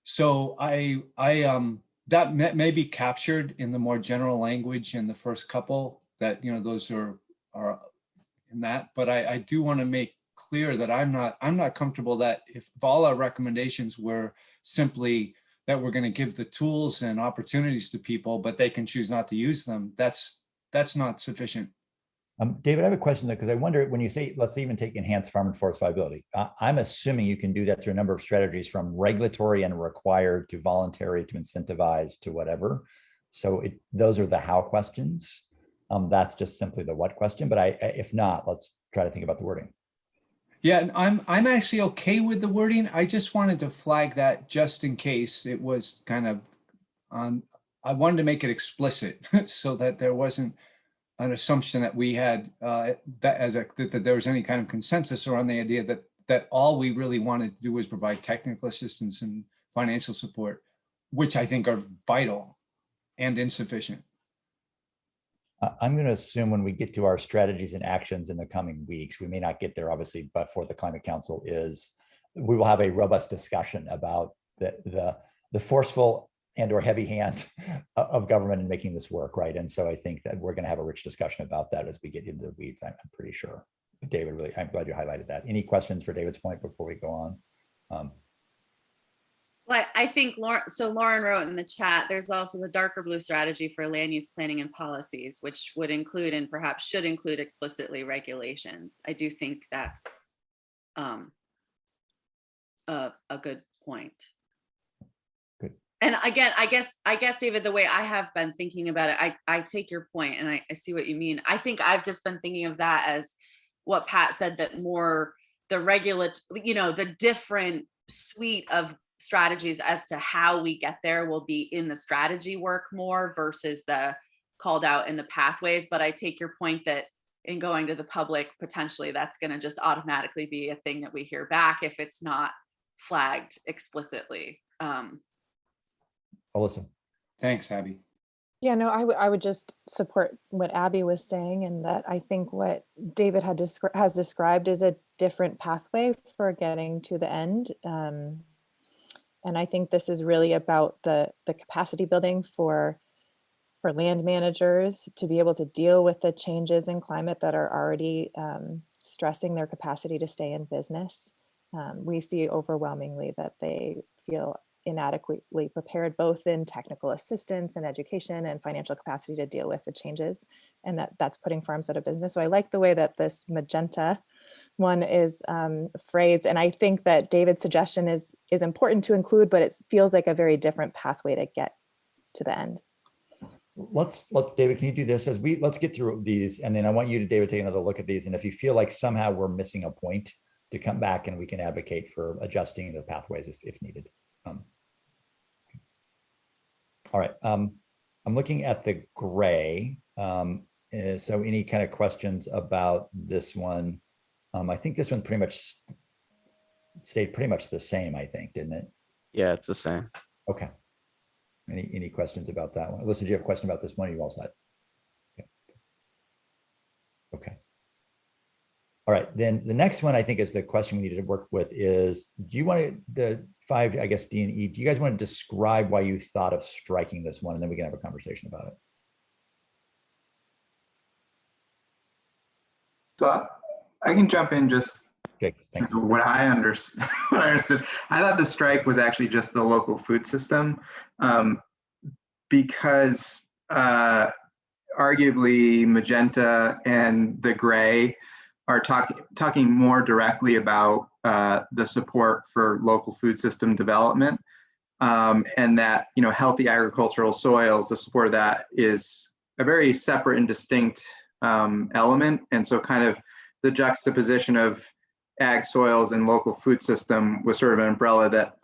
So that may be captured in the more general language in the first couple, that those are in that, but I do want to make clear that I'm not comfortable that if all our recommendations were simply that we're going to give the tools and opportunities to people, but they can choose not to use them, that's not sufficient. David, I have a question though, because I wonder, when you say, let's even take enhanced farm and forest viability, I'm assuming you can do that through a number of strategies, from regulatory and required to voluntary to incentivized to whatever. So those are the how questions. That's just simply the what question, but if not, let's try to think about the wording. Yeah, and I'm actually okay with the wording. I just wanted to flag that just in case it was kind of I wanted to make it explicit so that there wasn't an assumption that we had that there was any kind of consensus around the idea that all we really wanted to do was provide technical assistance and financial support, which I think are vital and insufficient. I'm going to assume when we get to our strategies and actions in the coming weeks, we may not get there obviously, but for the Climate Council we will have a robust discussion about the forceful and or heavy hand of government in making this work, right? And so I think that we're going to have a rich discussion about that as we get into the weeds, I'm pretty sure. David, really, I'm glad you highlighted that. Any questions for David's point before we go on? Well, I think Lauren wrote in the chat, there's also the darker blue strategy for land use planning and policies, which would include and perhaps should include explicitly regulations. I do think that's a good point. Good. And again, I guess, David, the way I have been thinking about it, I take your point and I see what you mean. I think I've just been thinking of that as what Pat said, that more the the different suite of strategies as to how we get there will be in the strategy work more versus the called out in the pathways. But I take your point that in going to the public, potentially that's going to just automatically be a thing that we hear back if it's not flagged explicitly. Alyssa. Thanks, Abby. Yeah, no, I would just support what Abby was saying, and that I think what David has described is a different pathway for getting to the end. And I think this is really about the capacity building for land managers to be able to deal with the changes in climate that are already stressing their capacity to stay in business. We see overwhelmingly that they feel inadequately prepared, both in technical assistance and education and financial capacity to deal with the changes, and that's putting farms out of business. So I like the way that this magenta one is phrased, and I think that David's suggestion is important to include, but it feels like a very different pathway to get to the end. Let's David, can you do this let's get through these, and then I want you to, David, take another look at these, and if you feel like somehow we're missing a point, to come back and we can advocate for adjusting the pathways if needed. All right, I'm looking at the gray. So any kind of questions about this one? I think this one pretty much stayed pretty much the same, I think, didn't it? Yeah, it's the same. Okay. Any questions about that one? Alyssa, do you have a question about this one? You all set? Okay. All right, then the next one I think is the question we need to work with is, do you want the 5, I guess, D and E, do you guys want to describe why you thought of striking this one, and then we can have a conversation about it? So I can jump in just okay, thanks. what I understood. I thought the strike was actually just the local food system, because arguably magenta and the gray are talking more directly about the support for local food system development, and that healthy agricultural soils, the support of that is a very separate and distinct element. And so kind of the juxtaposition of ag soils and local food system was sort of an umbrella that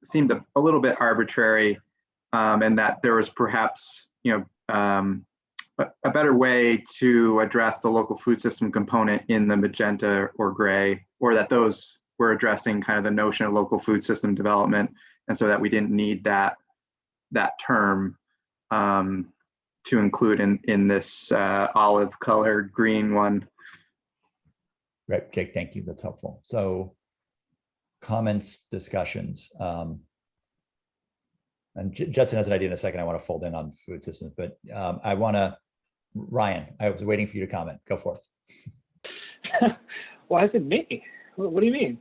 seemed a little bit arbitrary, and that there was perhaps a better way to address the local food system component in the magenta or gray, or that those were addressing kind of the notion of local food system development, and so that we didn't need that term to include in this olive colored green one. Right, Jake, thank you. That's helpful. So comments, discussions. And Judson has an idea in a second. I want to fold in on food systems, but I want to, Ryan, I was waiting for you to comment. Go for it. Why is it me? What do you mean?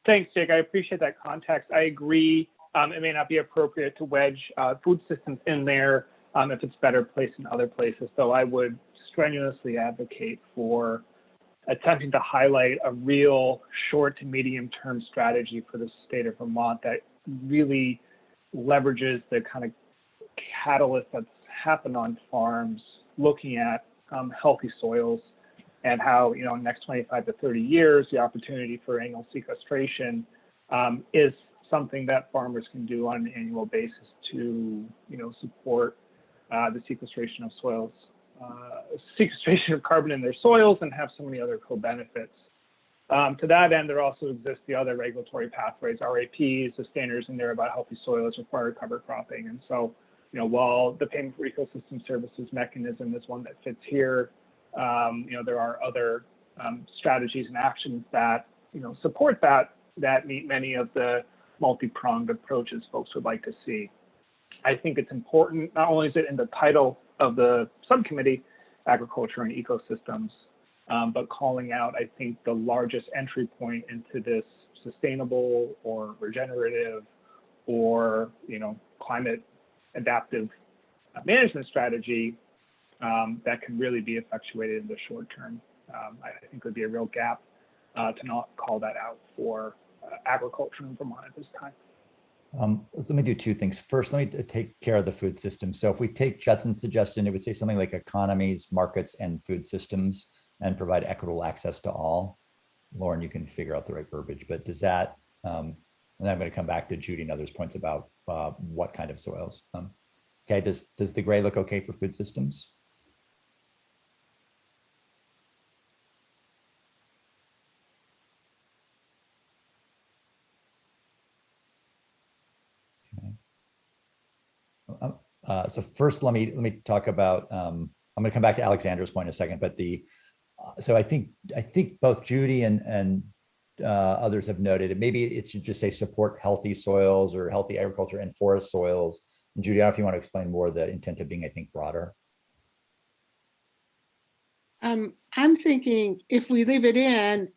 Thanks, Jake. I appreciate that context. I agree. It may not be appropriate to wedge food systems in there if it's better placed in other places. So I would strenuously advocate for attempting to highlight a real short to medium term strategy for the state of Vermont that really leverages the kind of catalyst that's happened on farms, looking at healthy soils and how, next 25 to 30 years, the opportunity for annual sequestration is something that farmers can do on an annual basis to, support the sequestration of soils, sequestration of carbon in their soils, and have so many other co-benefits. To that end, there also exists the other regulatory pathways, RAPs, the standards in there about healthy soils require cover cropping. And so, while the payment for ecosystem services mechanism is one that fits here, there are other strategies and actions that, support that meet many of the multi-pronged approaches folks would like to see. I think it's important, not only is it in the title of the subcommittee, agriculture and ecosystems, but calling out, I think, the largest entry point into this sustainable or regenerative or, climate adaptive management strategy that can really be effectuated in the short term. I think would be a real gap to not call that out for agriculture in Vermont at this time. Let me do two things. First, let me take care of the food system. So if we take Judson's suggestion, it would say something like economies, markets, and food systems, and provide equitable access to all. Lauren, you can figure out the right verbiage, but does that, and then I'm going to come back to Judy and others' points about what kind of soils. Okay, does the gray look okay for food systems? Okay. So first, let me talk about. I'm going to come back to Alexandra's point in a second, but so I think both Judy and others have noted, and maybe it should just say support healthy soils or healthy agriculture and forest soils. And Judy, I don't know if you want to explain more the intent of being, I think, broader. I'm thinking if we leave it in,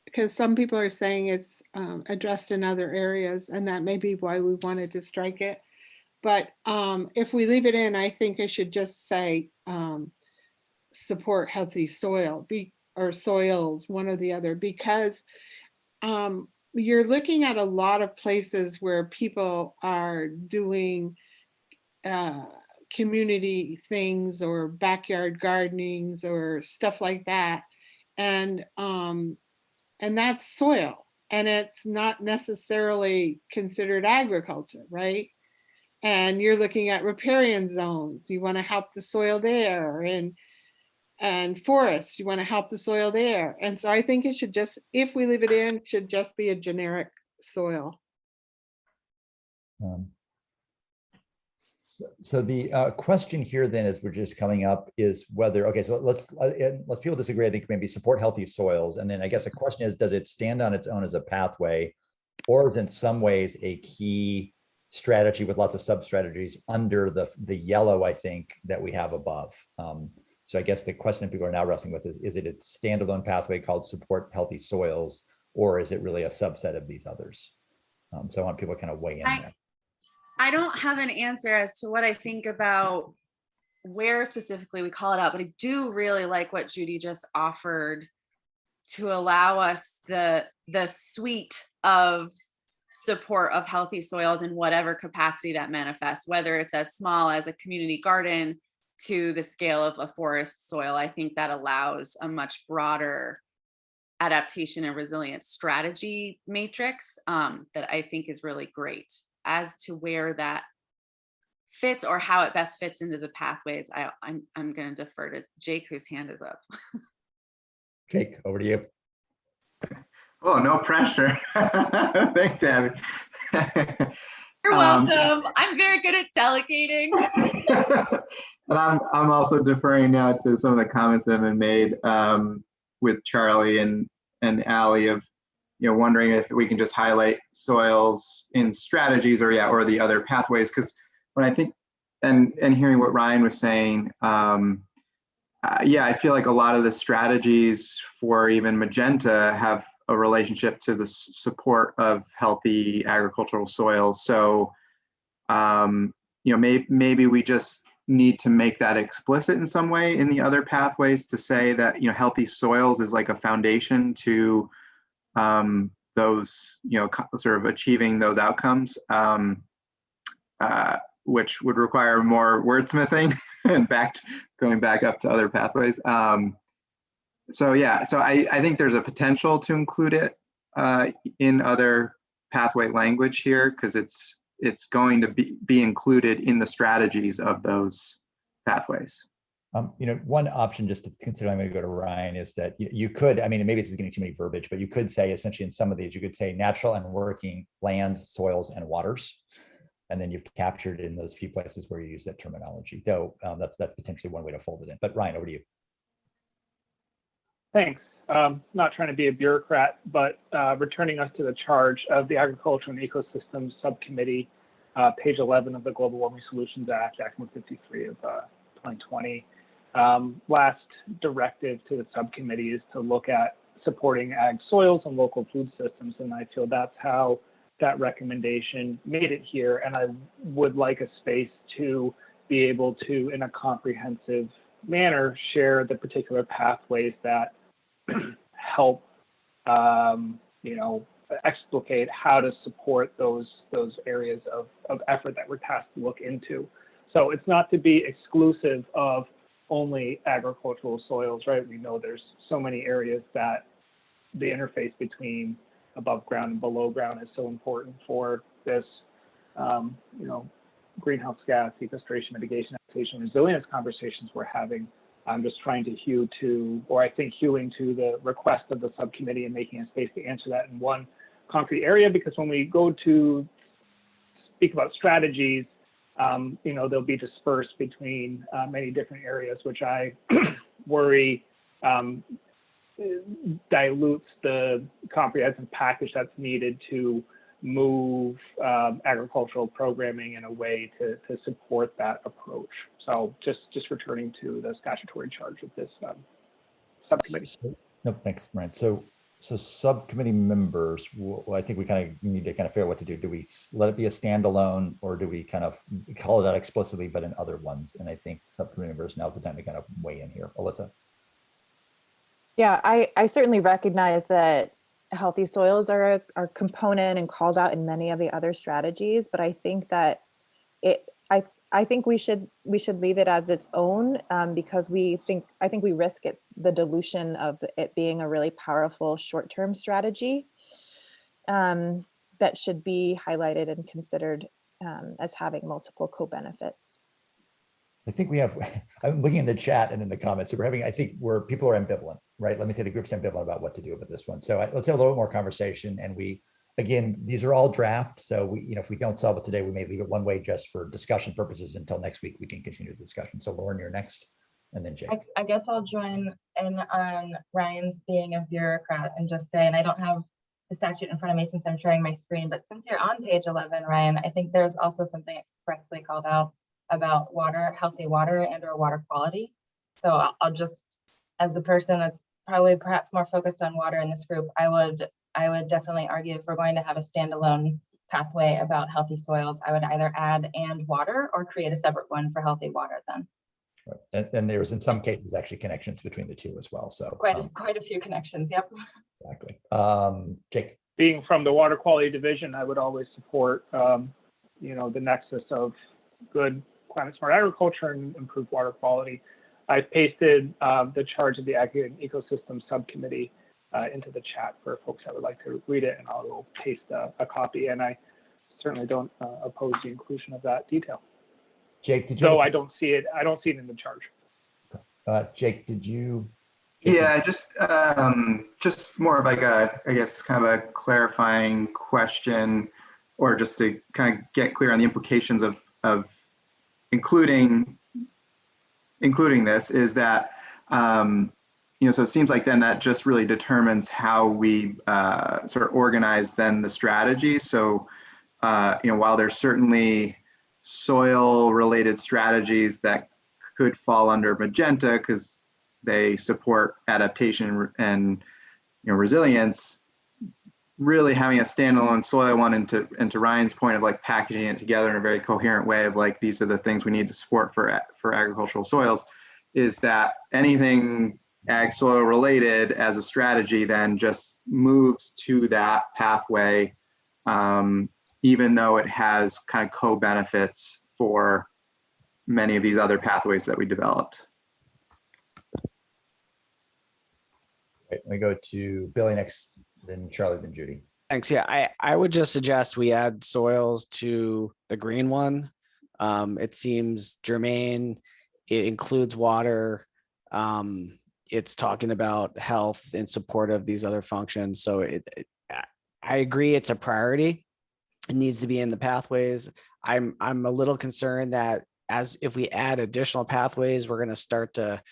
because some people are saying it's addressed in other areas, and that may be why we wanted to strike it. But if we leave it in, I think it should just say support healthy soil or soils, one or the other, because you're looking at a lot of places where people are doing community things or backyard gardenings or stuff like that, and that's soil, and it's not necessarily considered agriculture, right? And you're looking at riparian zones. You want to help the soil there, and forests, you want to help the soil there. And so I think it should just, if we leave it in, it should just be a generic soil. So the question here then, as we're just coming up, is whether, okay, so let's people disagree. I think maybe support healthy soils. And then I guess the question is, does it stand on its own as a pathway, or is in some ways a key strategy with lots of sub-strategies under the yellow, I think, that we have above? So I guess the question that people are now wrestling with is it a standalone pathway called support healthy soils, or is it really a subset of these others? So I want people to kind of weigh in there. I don't have an answer as to what I think about where specifically we call it out, but I do really like what Judy just offered to allow us the suite of support of healthy soils in whatever capacity that manifests, whether it's as small as a community garden to the scale of a forest soil. I think that allows a much broader adaptation and resilience strategy matrix that I think is really great. As to where that fits or how it best fits into the pathways, I'm going to defer to Jake, whose hand is up. Jake, over to you. Oh, no pressure. Thanks, Abby. You're welcome. I'm very good at delegating. And I'm also deferring now to some of the comments that have been made with Charlie and Allie of, wondering if we can just highlight soils in strategies or the other pathways. Because when I think, and hearing what Ryan was saying, yeah, I feel like a lot of the strategies for even Magenta have a relationship to the support of healthy agricultural soils. So, maybe we just need to make that explicit in some way in the other pathways to say that, healthy soils is like a foundation to those, sort of achieving those outcomes, which would require more wordsmithing and going back up to other pathways. So yeah, so I think there's a potential to include it in other pathway language here, because it's going to be included in the strategies of those pathways. One option just to consider, I'm going to go to Ryan, is that you could, I mean, maybe this is getting too many verbiage, but you could say essentially in some of these, you could say natural and working lands, soils, and waters. And then you've captured in those few places where you use that terminology, though that's potentially one way to fold it in. But Ryan, over to you. Thanks. Not trying to be a bureaucrat, but returning us to the charge of the Agriculture and Ecosystems Subcommittee, page 11 of the Global Warming Solutions Act, Act 153 of 2020. last directive to the subcommittee is to look at supporting ag soils and local food systems. And I feel that's how that recommendation made it here. And I would like a space to be able to, in a comprehensive manner, share the particular pathways that help, explicate how to support those areas of effort that we're tasked to look into. So it's not to be exclusive of only agricultural soils, right? We know there's so many areas that the interface between above ground and below ground is so important for this, greenhouse gas, sequestration, mitigation, adaptation, resilience conversations we're having. I'm just trying to hewing to the request of the subcommittee and making a space to answer that in one concrete area, because when we go to speak about strategies, they'll be dispersed between many different areas, which I worry dilutes the comprehensive package that's needed to move agricultural programming in a way to support that approach. So just returning to the statutory charge of this subcommittee. No, thanks, Brian. So subcommittee members, I think we kind of need to kind of figure out what to do. Do we let it be a standalone, or do we kind of call it out explicitly, but in other ones? And I think subcommittee members, now's the time to kind of weigh in here. Alyssa. Yeah, I certainly recognize that healthy soils are a component and called out in many of the other strategies, but I think that I think we should leave it as its own, because I think we risk the dilution of it being a really powerful short-term strategy that should be highlighted and considered as having multiple co-benefits. I think we have, I'm looking in the chat and in the comments. So people are ambivalent, right? Let me say the group's ambivalent about what to do with this one. So let's have a little more conversation. And again, these are all draft. So if we don't solve it today, we may leave it one way just for discussion purposes until next week. We can continue the discussion. So Lauren, you're next, and then Jake. I guess I'll join in on Ryan's being a bureaucrat and just say, and I don't have the statute in front of me since I'm sharing my screen, but since you're on page 11, Ryan, I think there's also something expressly called out about water, healthy water and or water quality. So I'll just, as the person that's probably perhaps more focused on water in this group, I would definitely argue if we're going to have a standalone pathway about healthy soils, I would either add and water or create a separate one for healthy water then. Right. And there's in some cases actually connections between the two as well. So quite a few connections. Yep. Exactly. Jake. Being from the water quality division, I would always support the nexus of good climate smart agriculture and improved water quality. I've pasted the charge of the Ag and Ecosystem Subcommittee into the chat for folks that would like to read it, and I'll paste a copy. And I certainly don't oppose the inclusion of that detail. Jake, did you? Though I don't see it in the charge. Jake, did you? Yeah, just more of like I guess kind of a clarifying question, or just to kind of get clear on the implications of including this, is that so it seems like then that just really determines how we sort of organize then the strategy. So while there's certainly soil related strategies that could fall under magenta because they support adaptation and resilience, really having a standalone soil one, and to Ryan's point of like packaging it together in a very coherent way of like, these are the things we need to support for agricultural soils, is that anything ag soil related as a strategy then just moves to that pathway, even though it has kind of co-benefits for many of these other pathways that we developed. Right, let me go to Billy next, then Charlie, then Judy. Thanks. Yeah, I would just suggest we add soils to the green one. It seems germane. It includes water. It's talking about health in support of these other functions. So I agree it's a priority. It needs to be in the pathways. I'm a little concerned that if we add additional pathways, we're going to start to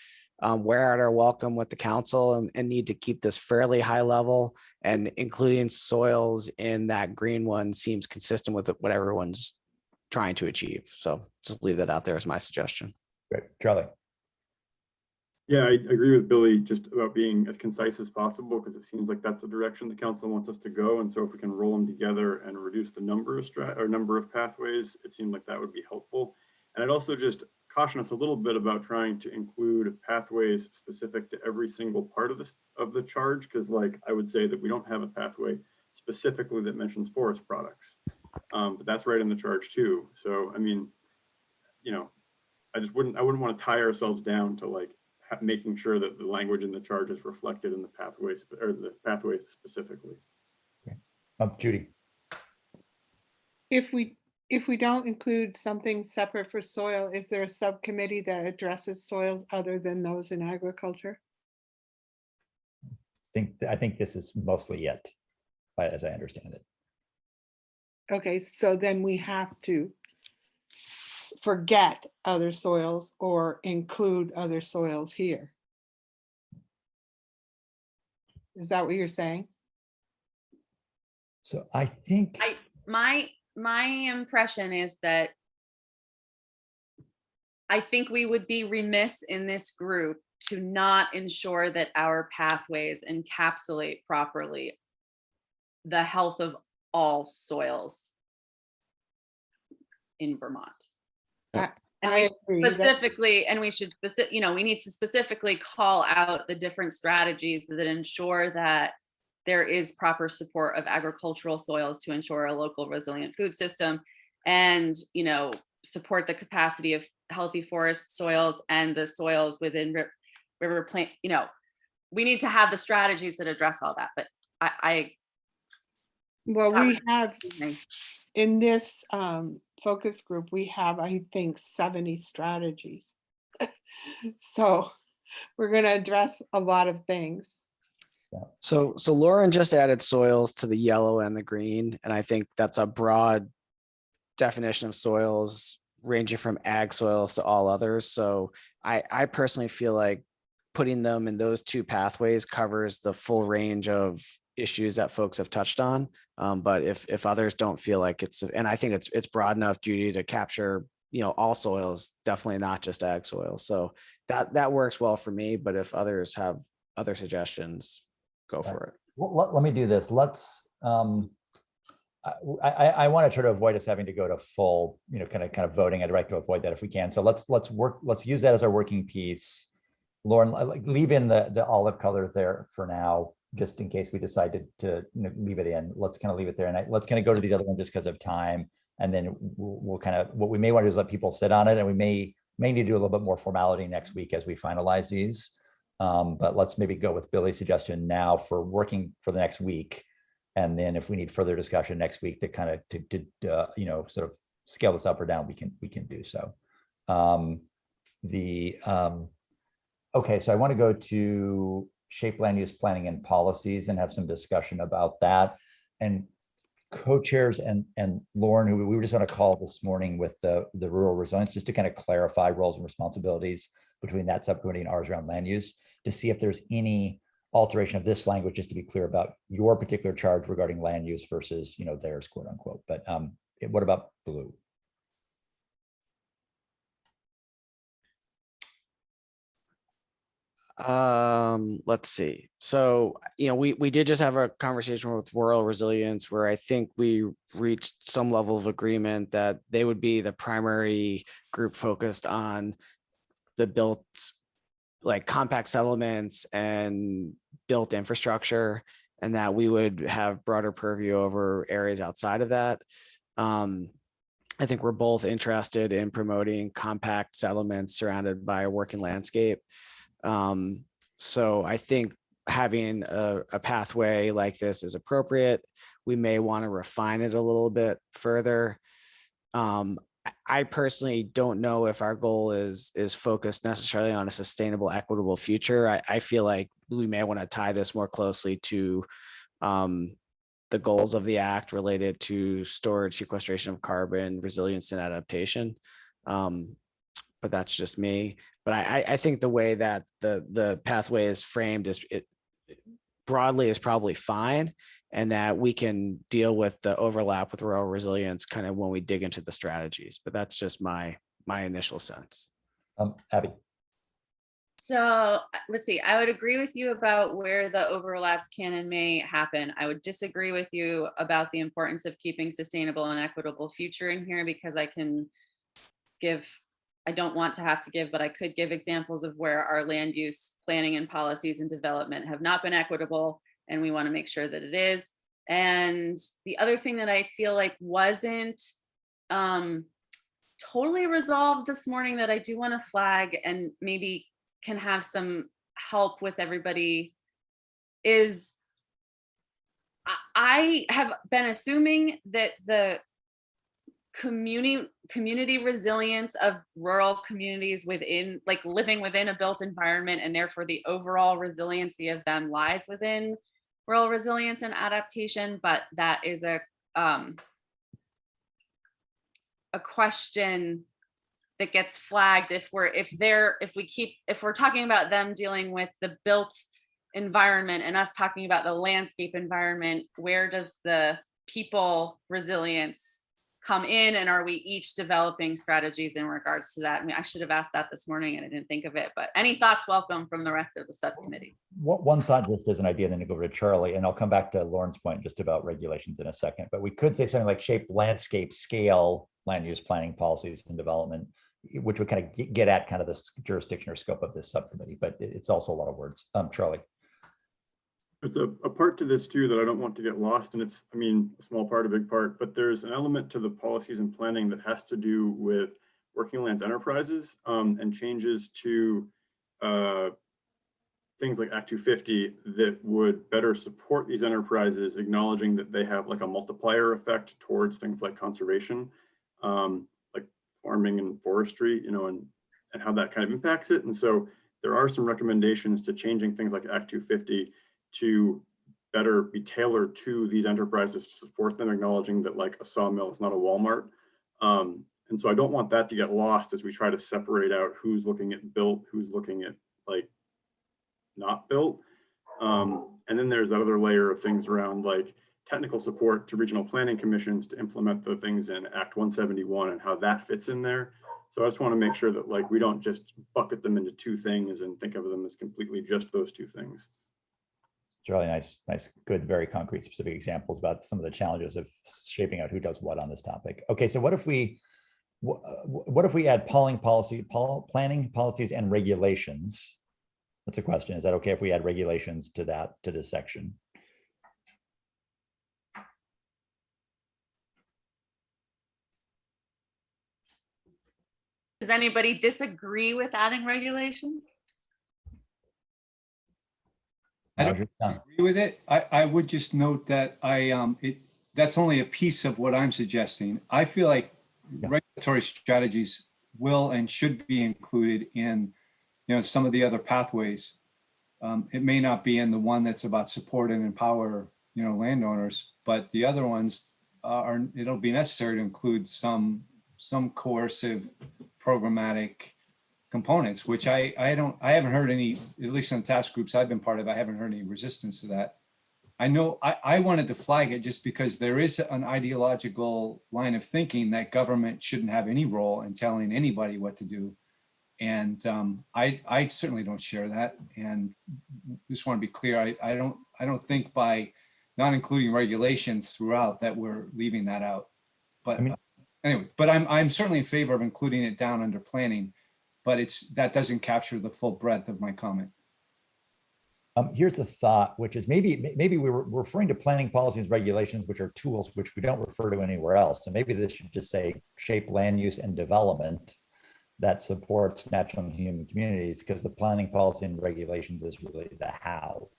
wear out our welcome with the council and need to keep this fairly high level, and including soils in that green one seems consistent with what everyone's trying to achieve. So just leave that out there as my suggestion. Great. Charlie. Yeah, I agree with Billy just about being as concise as possible, because it seems like that's the direction the council wants us to go. And so if we can roll them together and reduce the number of number of pathways, it seemed like that would be helpful. And I'd also just caution us a little bit about trying to include pathways specific to every single part of the charge, because like I would say that we don't have a pathway specifically that mentions forest products, but that's right in the charge too. So I mean, you know, I wouldn't want to tie ourselves down to like making sure that the language in the charge is reflected in the pathways or the pathway specifically. Okay. Judy. If we don't include something separate for soil, is there a subcommittee that addresses soils other than those in agriculture? I think this is mostly it, as I understand it. Okay, so then we have to forget other soils or include other soils here. Is that what you're saying? So I think my impression is that I think we would be remiss in this group to not ensure that our pathways encapsulate properly the health of all soils in Vermont. I agree. Specifically, and we should we need to specifically call out the different strategies that ensure that there is proper support of agricultural soils to ensure a local resilient food system, and support the capacity of healthy forest soils and the soils within river plain. We need to have the strategies that address all that. But we have in this focus group, we have, I think, 70 strategies. So we're going to address a lot of things. So Lauren just added soils to the yellow and the green, and I think that's a broad definition of soils ranging from ag soils to all others. So I personally feel like putting them in those two pathways covers the full range of issues that folks have touched on. But if others don't feel like and I think it's broad enough, Judy, to capture all soils, definitely not just ag soils. So that works well for me. But if others have other suggestions, go for it. Well, let me do this. Let's I want to try to avoid us having to go to full, kind of voting. I'd like to avoid that if we can. So let's use that as our working piece. Lauren, leave in the olive color there for now, just in case we decide to leave it in. Let's kind of leave it there, and let's kind of go to the other one just because of time. And then we'll kind of, what we may want to do is let people sit on it, and we may need to do a little bit more formality next week as we finalize these. But let's maybe go with Billy's suggestion now for working for the next week. And then if we need further discussion next week to kind of sort of scale this up or down, we can do so. Okay, so I want to go to shape land use planning and policies and have some discussion about that. And co-chairs and Lauren, who we were just on a call this morning with the rural resilience, just to kind of clarify roles and responsibilities between that subcommittee and ours around land use, to see if there's any alteration of this language, just to be clear about your particular charge regarding land use versus theirs, quote unquote. But what about Blue? Let's see. So we did just have a conversation with rural resilience where I think we reached some level of agreement that they would be the primary group focused on the built, like compact settlements and built infrastructure, and that we would have broader purview over areas outside of that. I think we're both interested in promoting compact settlements surrounded by a working landscape. So I think having a pathway like this is appropriate. We may want to refine it a little bit further. I personally don't know if our goal is focused necessarily on a sustainable, equitable future. I feel like we may want to tie this more closely to the goals of the act related to storage, sequestration of carbon, resilience, and adaptation. But that's just me. But I think the way that the pathway is framed broadly is probably fine, and that we can deal with the overlap with rural resilience kind of when we dig into the strategies. But that's just my initial sense. Abby. So let's see, I would agree with you about where the overlaps can and may happen. I would disagree with you about the importance of keeping sustainable and equitable future in here, because I don't want to have to give, but I could give examples of where our land use planning and policies and development have not been equitable, and we want to make sure that it is. And the other thing that I feel like wasn't totally resolved this morning that I do want to flag and maybe can have some help with everybody is I have been assuming that the community resilience of rural communities within, like living within a built environment, and therefore the overall resiliency of them lies within rural resilience and adaptation. But that is a question that gets flagged if we're talking about them dealing with the built environment and us talking about the landscape environment. Where does the people resilience come in, and are we each developing strategies in regards to that? I mean, I should have asked that this morning and I didn't think of it, but any thoughts welcome from the rest of the subcommittee. One thought just as an idea, then to go over to Charlie, and I'll come back to Lauren's point just about regulations in a second, but we could say something like shape landscape scale land use planning policies and development, which would kind of get at kind of the jurisdiction or scope of this subcommittee, but it's also a lot of words. Charlie. There's a part to this too that I don't want to get lost, and it's, I mean, a small part, a big part, but there's an element to the policies and planning that has to do with working lands enterprises and changes to things like Act 250 that would better support these enterprises, acknowledging that they have like a multiplier effect towards things like conservation, like farming and forestry, you know, and how that kind of impacts it. And so there are some recommendations to changing things like Act 250 to better be tailored to these enterprises to support them, acknowledging that like a sawmill is not a Walmart. And so I don't want that to get lost as we try to separate out who's looking at built, who's looking at like not built. And then there's that other layer of things around like technical support to regional planning commissions to implement the things in Act 171 and how that fits in there. So I just want to make sure that like we don't just bucket them into two things and think of them as completely just those two things. Really nice, good, very concrete, specific examples about some of the challenges of shaping out who does what on this topic. Okay, so what if we add planning policies and regulations? That's a question. Is that okay if we add regulations to this section? Does anybody disagree with adding regulations? I don't agree with it. I would just note that that's only a piece of what I'm suggesting. I feel like regulatory strategies will and should be included in, you know, some of the other pathways. It may not be in the one that's about support and empower, you know, landowners, but the other ones it'll be necessary to include some coercive programmatic components, which I haven't heard any, at least in the task groups I've been part of, I haven't heard any resistance to that. I know I wanted to flag it just because there is an ideological line of thinking that government shouldn't have any role in telling anybody what to do. And I certainly don't share that. And just want to be clear, I don't think by not including regulations throughout that we're leaving that out. But anyway, but I'm certainly in favor of including it down under planning. But that doesn't capture the full breadth of my comment. Here's a thought, which is maybe we were referring to planning policies and regulations, which are tools which we don't refer to anywhere else. So maybe this should just say shape land use and development that supports natural and human communities, because the planning policy and regulations is really the how.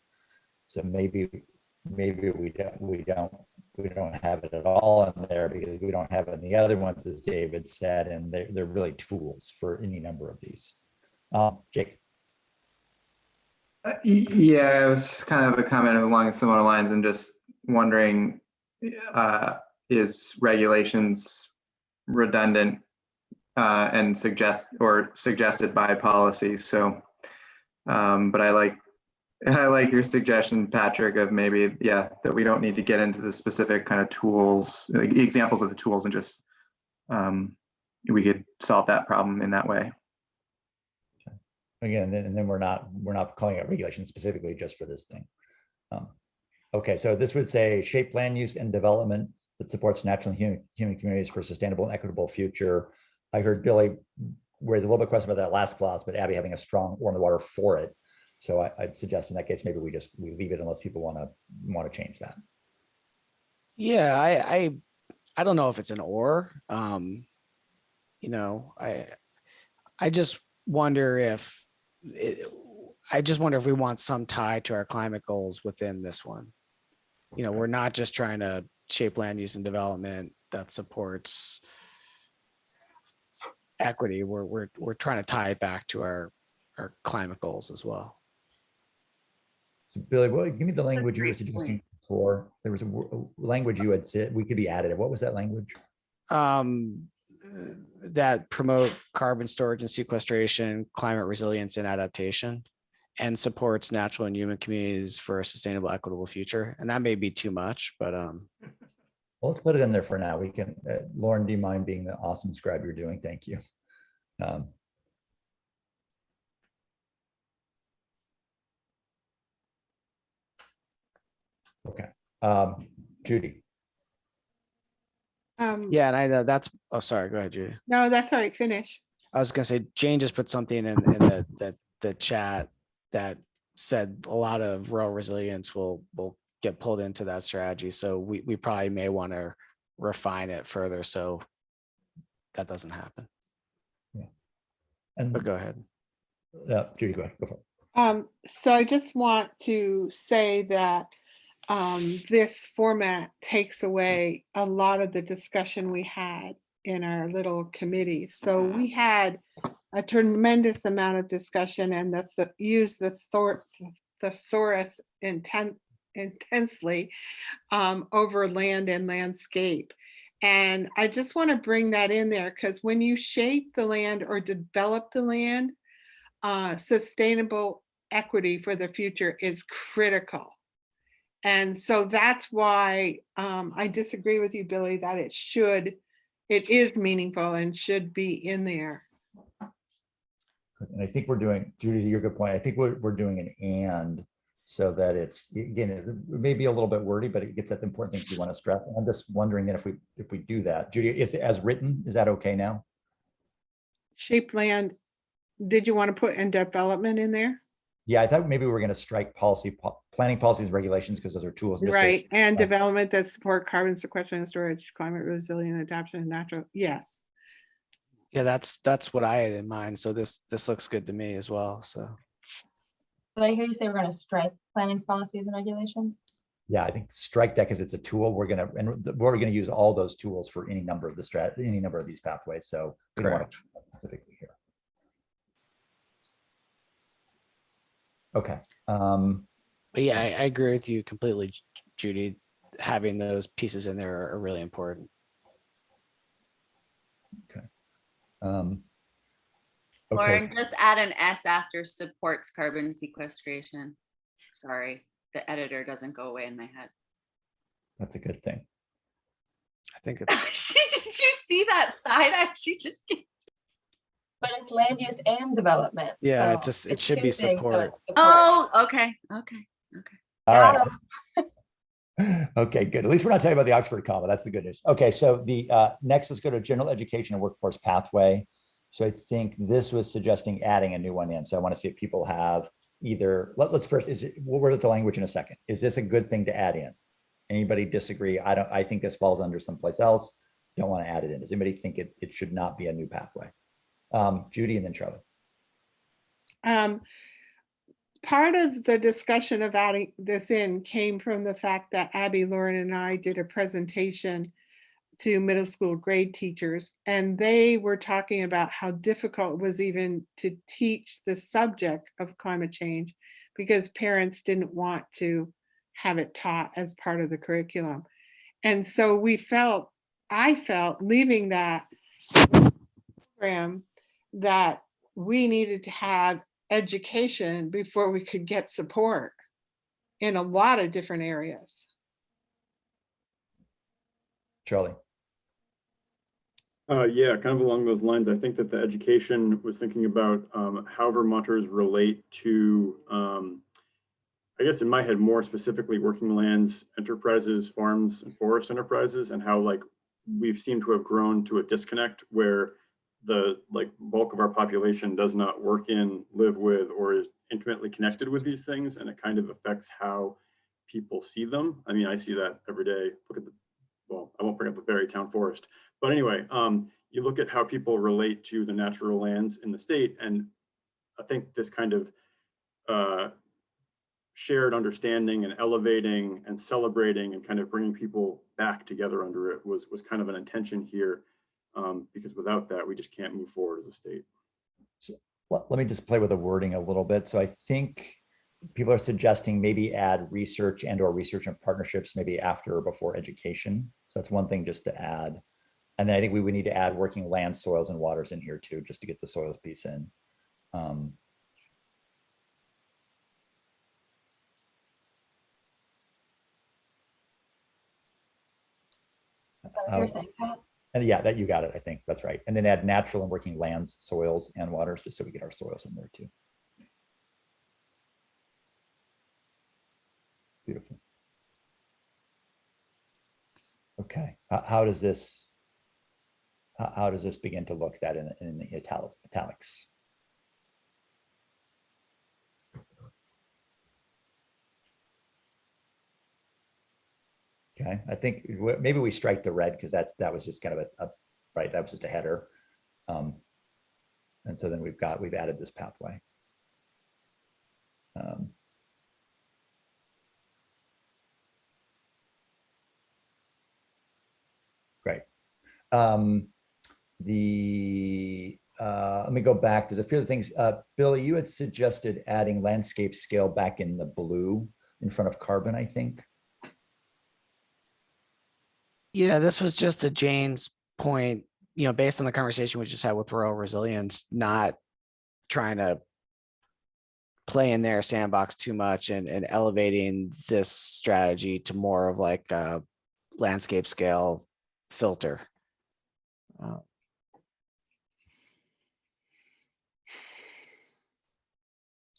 So maybe we don't have it at all in there because we don't have it in the other ones, as David said, and they're really tools for any number of these. Jake. Yeah, it was kind of a comment along similar lines, and just wondering, is regulations redundant and suggested by policy? So, but I like your suggestion, Patrick, of maybe, that we don't need to get into the specific kind of tools, like examples of the tools, and just we could solve that problem in that way. Again, and then we're not calling out regulations specifically just for this thing. Okay, so this would say shape land use and development that supports natural and human communities for a sustainable and equitable future. I heard Billy raise a little bit of question about that last clause, but Abby having a strong oar in the water for it. So I'd suggest in that case, maybe we leave it unless people want to change that. Yeah, I don't know if it's an or. You know, I just wonder if we want some tie to our climate goals within this one. You know, we're not just trying to shape land use and development that supports equity. We're trying to tie it back to our climate goals as well. So Billy, give me the language you were suggesting before. There was a language you had said we could be additive. What was that language? That promote carbon storage and sequestration, climate resilience and adaptation, and supports natural and human communities for a sustainable, equitable future. And that may be too much, but well, let's put it in there for now. We can, Lauren, do you mind being the awesome scribe you're doing? Thank you. Okay, Judy. Yeah, and I know that's, oh, sorry, go ahead, Judy. No, that's all right, finish. I was gonna say, Jane just put something in the chat that said a lot of rural resilience will get pulled into that strategy. So we probably may want to refine it further so that doesn't happen. Yeah. And but go ahead. Yeah, Judy, go ahead. Go for it. So I just want to say that this format takes away a lot of the discussion we had in our little committee. So we had a tremendous amount of discussion and use the thesaurus intensely over land and landscape. And I just want to bring that in there because when you shape the land or develop the land, sustainable equity for the future is critical. And so that's why I disagree with you, Billy, that it is meaningful and should be in there. And I think we're doing, Judy, to your good point, I think we're doing an and so that it's, again, it may be a little bit wordy, but it gets at the important things we want to stress. I'm just wondering that if we do that, Judy, is it as written, is that okay now? Shape land, did you want to put in development in there? Yeah, I thought maybe we were going to strike planning policies and regulations because those are tools. Right, and development that support carbon sequestration and storage, climate resilient adaptation, and natural. Yes. Yeah, that's what I had in mind. So this looks good to me as well. So. Did I hear you say we're going to strike planning policies and regulations? Yeah, I think strike that because it's a tool. We're going to use all those tools for any number of any number of these pathways. So we don't want to specifically here. Okay. But yeah, I agree with you completely, Judy. Having those pieces in there are really important. Okay. Lauren, just add an S after supports carbon sequestration. Sorry, the editor doesn't go away in my head. That's a good thing. I think it's. Did you see that side eye she just gave? But it's land use and development. Yeah, so it should be support. Oh, okay. All right. Okay, good. At least we're not talking about the Oxford comma. That's the good news. Okay, so the next, let's go to general education and workforce pathway. So I think this was suggesting adding a new one in. So I want to see if people have either, let's first, we'll word it the language in a second. Is this a good thing to add in? Anybody disagree? I think this falls under someplace else. Don't want to add it in. Does anybody think it should not be a new pathway? Judy and then Charlie. Part of the discussion of adding this in came from the fact that Abby, Lauren, and I did a presentation to middle school grade teachers, and they were talking about how difficult it was even to teach the subject of climate change because parents didn't want to have it taught as part of the curriculum. And so I felt leaving that program that we needed to have education before we could get support in a lot of different areas. Charlie. Yeah, kind of along those lines. I think that the education was thinking about how Vermonters relate to, I guess in my head, more specifically working lands, enterprises, farms and forest enterprises, and how like we've seemed to have grown to a disconnect where the like bulk of our population does not work in, live with, or is intimately connected with these things. And it kind of affects how people see them. I mean, I see that every day. Look at the, well, I won't bring up the Berrytown forest, but anyway, you look at how people relate to the natural lands in the state. And I think this kind of shared understanding and elevating and celebrating and kind of bringing people back together under it was kind of an intention here, because without that, we just can't move forward as a state. So let me just play with the wording a little bit. So I think people are suggesting maybe add research and or research and partnerships maybe after or before education. So that's one thing just to add. And then I think we would need to add working land, soils and waters in here too, just to get the soils piece in. And yeah, that you got it, I think that's right. And then add natural and working lands, soils and waters, just so we get our soils in there too. Beautiful. Okay, how does this begin to look that in the italics? Okay, I think maybe we strike the red because that was just kind of a right, that was just a header. And so then we've added this pathway. Great. Let me go back. There's a few other things. Billy, you had suggested adding landscape scale back in the blue in front of carbon, I think. Yeah, this was just to Jane's point, based on the conversation we just had with rural resilience, not trying to play in their sandbox too much and elevating this strategy to more of like a landscape scale filter.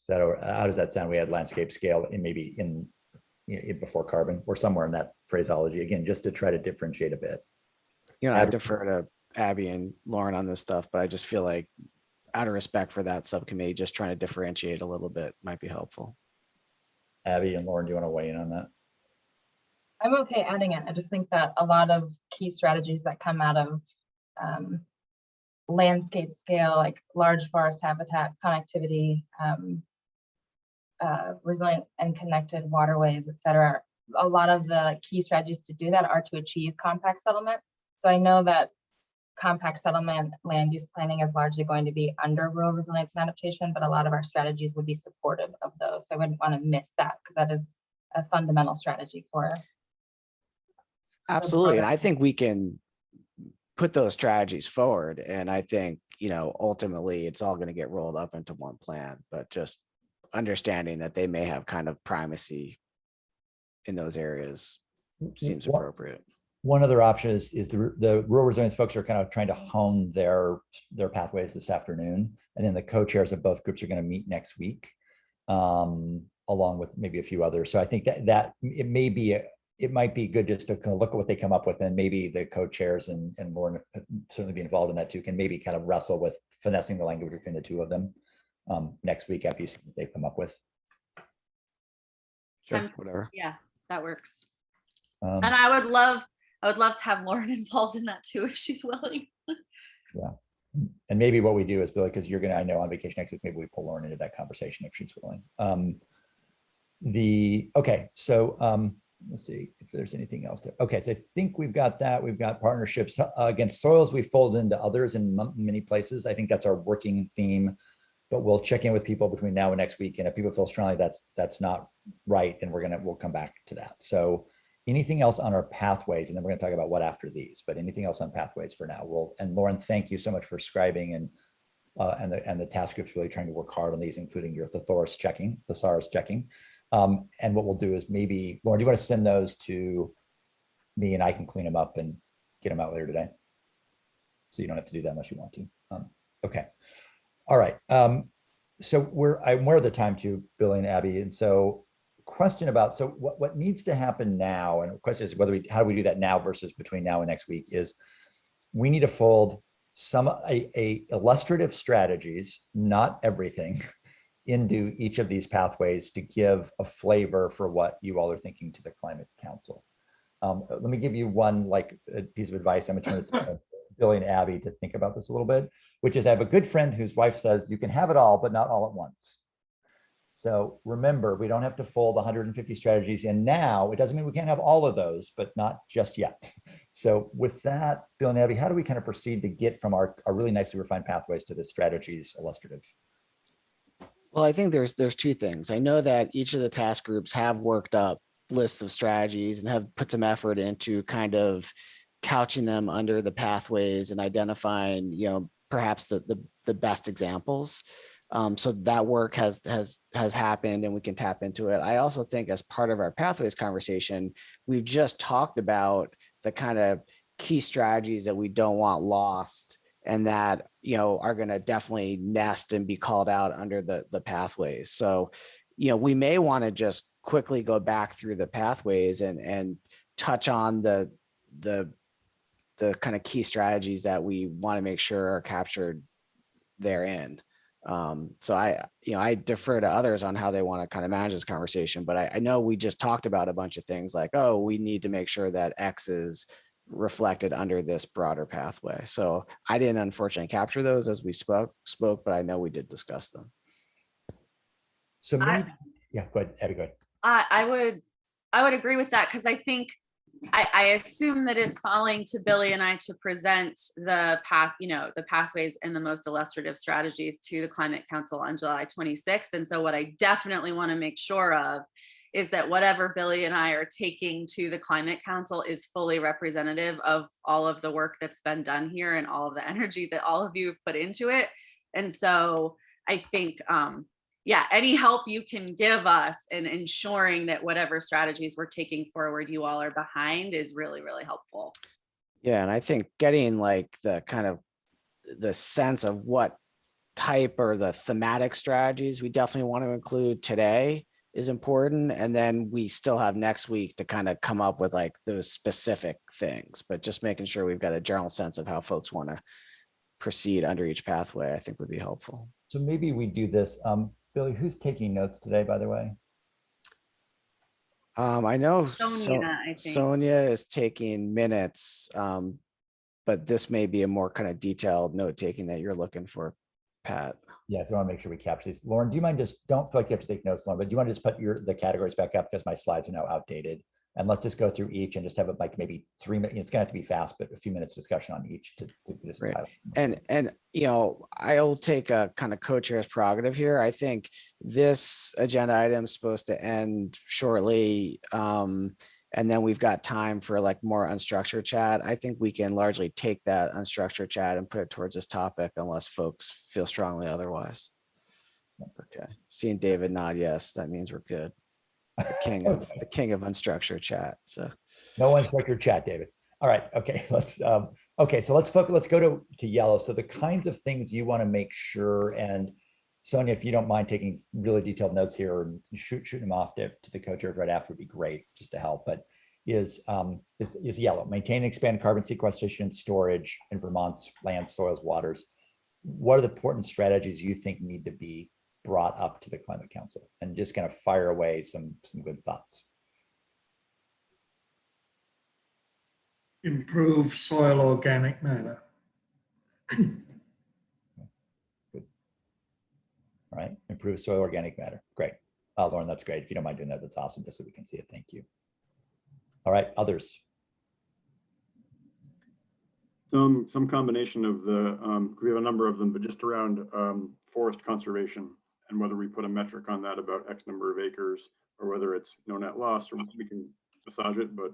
So how does that sound? We had landscape scale and maybe in before carbon or somewhere in that phraseology, again, just to try to differentiate a bit. I defer to Abby and Lauren on this stuff, but I just feel like out of respect for that subcommittee, just trying to differentiate a little bit might be helpful. Abby and Lauren, do you want to weigh in on that? I'm okay adding it. I just think that a lot of key strategies that come out of landscape scale, like large forest habitat, connectivity, resilient and connected waterways, et cetera. A lot of the key strategies to do that are to achieve compact settlement. So I know that compact settlement land use planning is largely going to be under rural resilience and adaptation, but a lot of our strategies would be supportive of those. So I wouldn't want to miss that because that is a fundamental strategy for. Absolutely. And I think we can put those strategies forward. And I think, ultimately it's all going to get rolled up into one plan, but just understanding that they may have kind of primacy in those areas seems appropriate. One other option is the rural resilience folks are kind of trying to hone their pathways this afternoon. And then the co-chairs of both groups are going to meet next week, along with maybe a few others. So I think that it might be good just to kind of look at what they come up with, and maybe the co-chairs and Lauren certainly be involved in that too, can maybe kind of wrestle with finessing the language between the two of them next week after you see what they come up with. Sure, whatever. Yeah, that works. And I would love to have Lauren involved in that too, if she's willing. Yeah. And maybe what we do is, Billy, because you're going to, I know, on vacation next week, maybe we pull Lauren into that conversation if she's willing. Okay, so let's see if there's anything else there. Okay, so I think we've got that. We've got partnerships against soils. We fold into others in many places. I think that's our working theme, but we'll check in with people between now and next week. And if people feel strongly that's not right, then we'll come back to that. So anything else on our pathways, and then we're going to talk about what after these, but anything else on pathways for now. And Lauren, thank you so much for scribing and the task group's really trying to work hard on these, including your thesaurus checking. And what we'll do is maybe, Lauren, do you want to send those to me and I can clean them up and get them out later today? So you don't have to do that unless you want to. Okay. All right. So I'm aware of the time too, Billy and Abby. And so question about, so what needs to happen now, and the question is how do we do that now versus between now and next week, is we need to fold a illustrative strategies, not everything, into each of these pathways to give a flavor for what you all are thinking to the Climate Council. Let me give you one piece of advice. I'm going to turn it to Billy and Abby to think about this a little bit, which is I have a good friend whose wife says you can have it all, but not all at once. So remember, we don't have to fold 150 strategies in now. It doesn't mean we can't have all of those, but not just yet. So with that, Bill and Abby, how do we kind of proceed to get from our really nicely refined pathways to the strategies illustrative? Well, I think there's two things. I know that each of the task groups have worked up lists of strategies and have put some effort into kind of couching them under the pathways and identifying, perhaps the best examples. So that work has happened and we can tap into it. I also think as part of our pathways conversation, we've just talked about the kind of key strategies that we don't want lost and that, are going to definitely nest and be called out under the pathways. So, we may want to just quickly go back through the pathways and touch on the kind of key strategies that we want to make sure are captured therein. So I defer to others on how they want to kind of manage this conversation, but I know we just talked about a bunch of things like, oh, we need to make sure that X is reflected under this broader pathway. So I didn't unfortunately capture those as we spoke, but I know we did discuss them. So maybe, yeah, go ahead, Abby, go ahead. I would agree with that because I think I assume that it's falling to Billy and I to present the pathways and the most illustrative strategies to the Climate Council on July 26th. And so what I definitely want to make sure of is that whatever Billy and I are taking to the Climate Council is fully representative of all of the work that's been done here and all of the energy that all of you have put into it. And so I think, any help you can give us in ensuring that whatever strategies we're taking forward, you all are behind is really, really helpful. Yeah, and I think getting the kind of the sense of what type or the thematic strategies we definitely want to include today is important. And then we still have next week to kind of come up with those specific things, but just making sure we've got a general sense of how folks want to proceed under each pathway, I think would be helpful. So maybe we do this. Billy, who's taking notes today, by the way? I know Sonia, Sonia is taking minutes, but this may be a more kind of detailed note taking that you're looking for, Pat. Yeah, so I want to make sure we capture these. Lauren, do you mind don't feel like you have to take notes, Lauren, but do you want to just put the categories back up because my slides are now outdated? And let's just go through each and just have maybe 3 minutes. It's going to have to be fast, but a few minutes discussion on each. Right. And I'll take a kind of co-chair's prerogative here. I think this agenda item is supposed to end shortly. And then we've got time for more unstructured chat. I think we can largely take that unstructured chat and put it towards this topic unless folks feel strongly otherwise. Okay. Seeing David nod yes, that means we're good. The king of unstructured chat. So no unstructured chat, David. All right. Okay. So let's focus. Let's go to yellow. So the kinds of things you want to make sure, and Sonia, if you don't mind taking really detailed notes here and shoot them off to the co-chairs right after would be great, just to help. But is yellow: maintain and expand carbon sequestration and storage in Vermont's land, soils, waters. What are the important strategies you think need to be brought up to the Climate Council? And just kind of fire away some good thoughts. Improve soil organic matter. Good. All right, improve soil organic matter. Great. Lauren, that's great. If you don't mind doing that, that's awesome, just so we can see it. Thank you. All right, others. Some combination of we have a number of them, but just around forest conservation and whether we put a metric on that about X number of acres or whether it's no net loss, or we can massage it, but.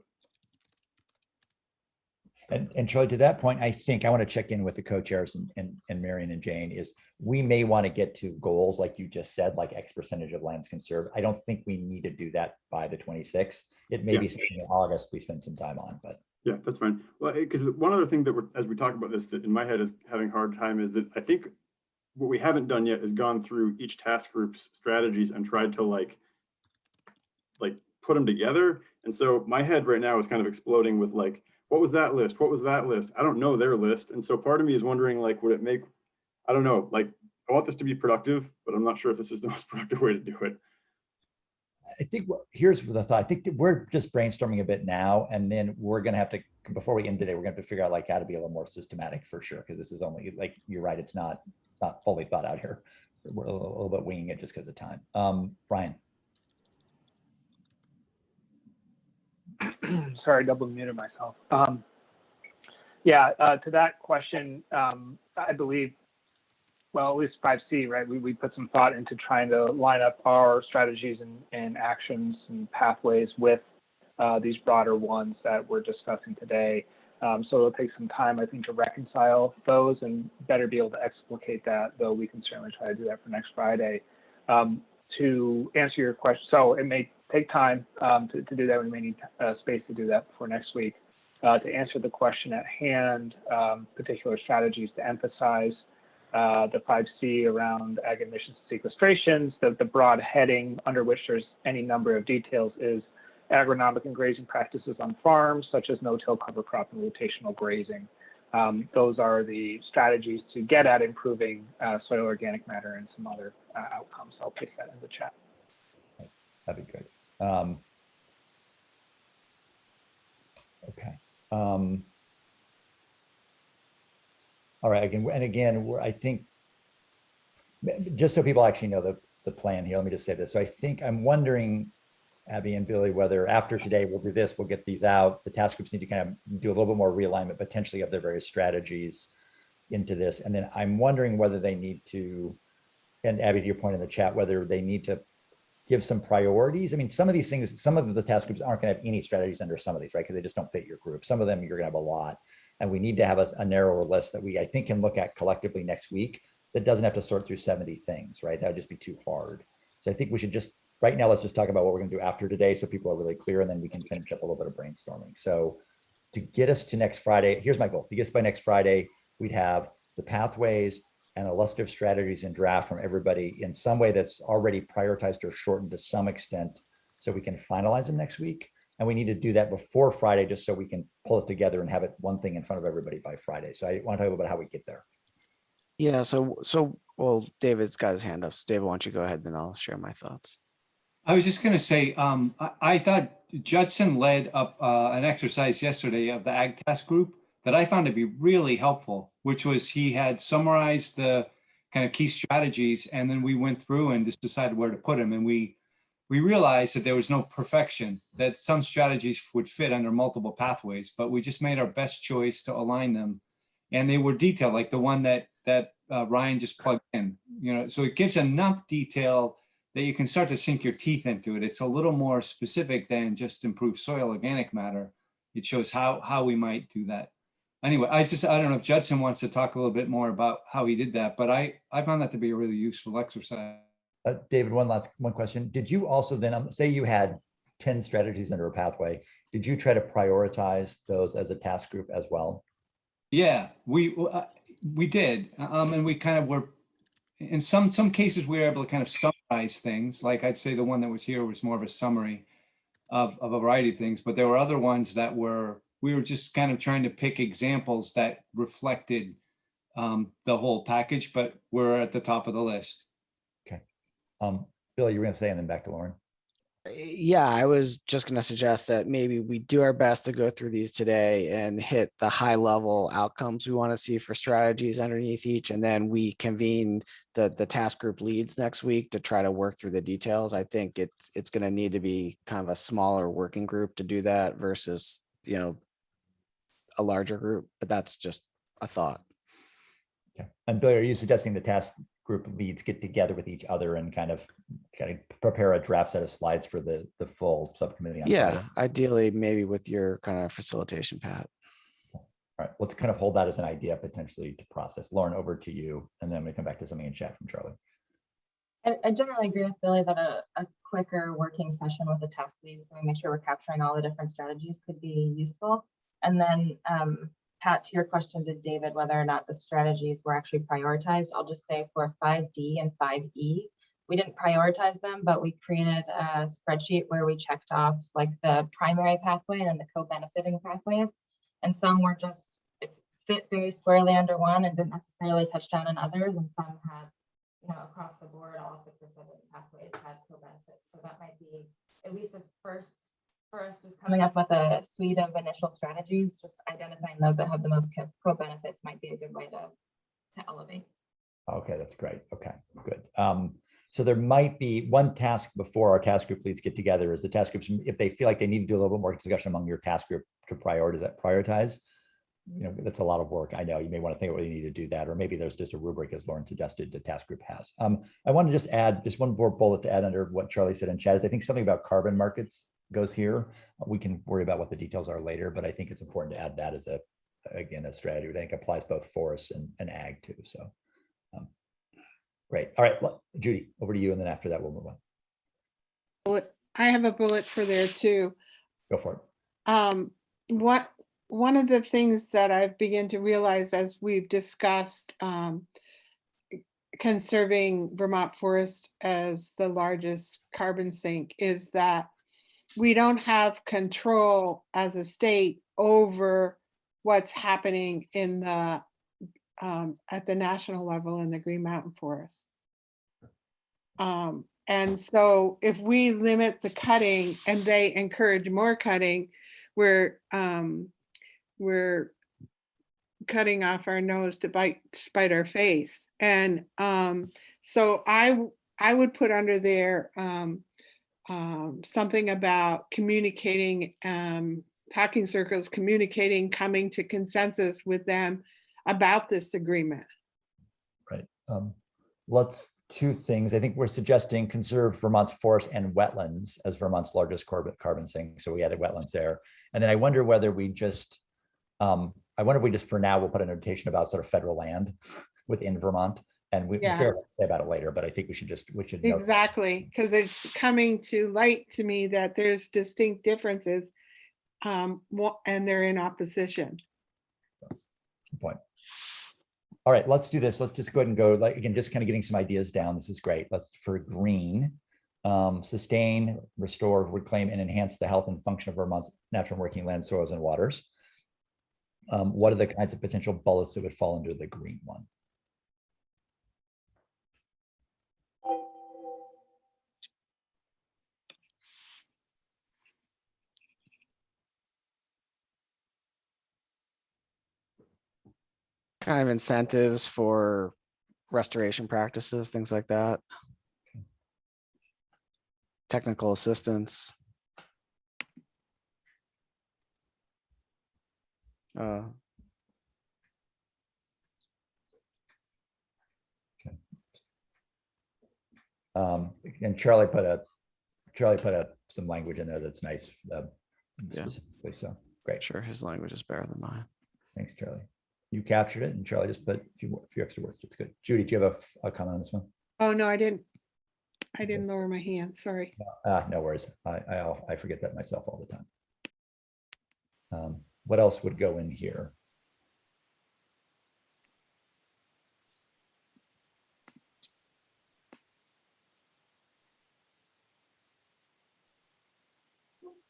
And Charlie, to that point, I think I want to check in with the co-chairs and Marion and Jane is we may want to get to goals like you just said, like X percentage of lands conserved. I don't think we need to do that by the 26th. It may be something in August we spend some time on, but Yeah, that's fine. Well, because one other thing that as we talk about this, that in my head is having a hard time is that I think what we haven't done yet is gone through each task group's strategies and tried to like put them together. And so my head right now is kind of exploding with like, what was that list? What was that list? I don't know their list. And so part of me is wondering, like, would it make, I don't know, like, I want this to be productive, but I'm not sure if this is the most productive way to do it. I think here's the thought. I think that we're just brainstorming a bit now, and then we're going to have to, before we end today, we're going to have to figure out like how to be a little more systematic for sure. Because this is only, like, you're right, it's not fully thought out here. We're a little bit winging it just because of time. Brian. Sorry, double muted myself. Yeah, to that question, I believe, well, at least 5C, right? We put some thought into trying to line up our strategies and actions and pathways with these broader ones that we're discussing today. So it'll take some time, I think, to reconcile those and better be able to explicate that, though we can certainly try to do that for next Friday. To answer your question, so it may take time to do that. We may need space to do that before next week. To answer the question at hand, particular strategies to emphasize the 5C around ag emissions and sequestrations, the broad heading under which there's any number of details is agronomic and grazing practices on farms, such as no-till cover crop and rotational grazing. Those are the strategies to get at improving soil organic matter and some other outcomes. I'll place that in the chat. That'd be good. Okay. All right. Again, I think, just so people actually know the plan here, let me just say this. So I think I'm wondering, Abby and Billy, whether after today we'll do this, we'll get these out. The task groups need to kind of do a little bit more realignment, potentially, of their various strategies into this. And then I'm wondering whether they need to, and Abby, to your point in the chat, whether they need to give some priorities. I mean, some of these things, some of the task groups aren't going to have any strategies under some of these, right? Because they just don't fit your group. Some of them you're going to have a lot. And we need to have a narrower list that I think, can look at collectively next week that doesn't have to sort through 70 things, right? That would just be too hard. So I think we should just, right now, let's just talk about what we're going to do after today so people are really clear, and then we can finish up a little bit of brainstorming. So to get us to next Friday, here's my goal. To get us by next Friday, we'd have the pathways and illustrative strategies in draft from everybody in some way that's already prioritized or shortened to some extent, so we can finalize them next week. And we need to do that before Friday, just so we can pull it together and have it one thing in front of everybody by Friday. So I want to talk about how we get there. Yeah, well, David's got his hand up. So David, why don't you go ahead, then I'll share my thoughts. I was just going to say, I thought Judson led up an exercise yesterday of the Ag Task Group that I found to be really helpful, which was he had summarized the kind of key strategies, and then we went through and just decided where to put them. And we realized that there was no perfection, that some strategies would fit under multiple pathways, but we just made our best choice to align them. And they were detailed, like the one that Ryan just plugged in, so it gives enough detail that you can start to sink your teeth into it. It's a little more specific than just improve soil organic matter. It shows how we might do that. Anyway, I don't know if Judson wants to talk a little bit more about how he did that, but I found that to be a really useful exercise. David, one question. Did you also then, say you had 10 strategies under a pathway, did you try to prioritize those as a task group as well? Yeah, we did. And we kind of were, in some cases, we were able to kind of summarize things. Like I'd say the one that was here was more of a summary of a variety of things, but there were other ones that we were just kind of trying to pick examples that reflected the whole package, but were at the top of the list. Okay. Bill, you were going to say, and then back to Lauren. Yeah, I was just going to suggest that maybe we do our best to go through these today and hit the high level outcomes we want to see for strategies underneath each. And then we convene the task group leads next week to try to work through the details. I think it's going to need to be kind of a smaller working group to do that versus, a larger group, but that's just a thought. Okay. And Bill, are you suggesting the task group leads get together with each other and kind of prepare a draft set of slides for the full subcommittee on Yeah, Friday? ideally maybe with your kind of facilitation, Pat. All right, let's kind of hold that as an idea potentially to process. Lauren, over to you, and then we come back to something in chat from Charlie. I generally agree with Billy that a quicker working session with the task leads, so we make sure we're capturing all the different strategies, could be useful. And then Pat, to your question to David, whether or not the strategies were actually prioritized, I'll just say for 5D and 5E, we didn't prioritize them, but we created a spreadsheet where we checked off like the primary pathway and the co-benefiting pathways. And some were just, it fit very squarely under one and didn't necessarily touch down on others. And some had, you know, across the board, all 6 or 7 pathways had co-benefits. So that might be at least a first for us, just coming up with a suite of initial strategies, just identifying those that have the most co-benefits might be a good way to elevate. Okay, that's great. Okay, good. So there might be one task before our task group leads get together is the task groups, if they feel like they need to do a little bit more discussion among your task group to prioritize, you know, that's a lot of work. I know you may want to think about whether you need to do that, or maybe there's just a rubric as Lauren suggested the task group has. I want to just add just one more bullet to add under what Charlie said in chat is I think something about carbon markets goes here. We can worry about what the details are later, but I think it's important to add that as again, a strategy that I think applies both forests and ag too. So great. All right, Judy, over to you. And then after that, we'll move on. I have a bullet for there too. Go for it. One of the things that I've begun to realize as we've discussed conserving Vermont forest as the largest carbon sink is that we don't have control as a state over what's happening in the at the national level in the Green Mountain Forest. And so if we limit the cutting and they encourage more cutting, we're cutting off our nose to spite our face. And so I would put under there something about communicating, talking circles, communicating, coming to consensus with them about this agreement. Right. Let's two things. I think we're suggesting conserve Vermont's forests and wetlands as Vermont's largest carbon sink. So we added wetlands there. And then I wonder whether we just, for now we'll put a notation about sort of federal land within Vermont. And we can say about it later, but I think we should Exactly, because it's coming to light to me that there's distinct differences and they're in opposition. Good point. All right, let's do this. Let's just go ahead and go, like, again, just kind of getting some ideas down. This is great. Let's, for green, sustain, restore, reclaim, and enhance the health and function of Vermont's natural working land, soils, and waters. What are the kinds of potential bullets that would fall under the green one? Kind of incentives for restoration practices, things like that. Technical assistance. And Charlie put some language in there that's nice, specifically. So great. Sure, his language is better than mine. Thanks, Charlie. You captured it, and Charlie just put a few extra words. It's good. Judy, do you have a comment on this one? Oh no, I didn't lower my hand. Sorry. No worries. I forget that myself all the time. What else would go in here?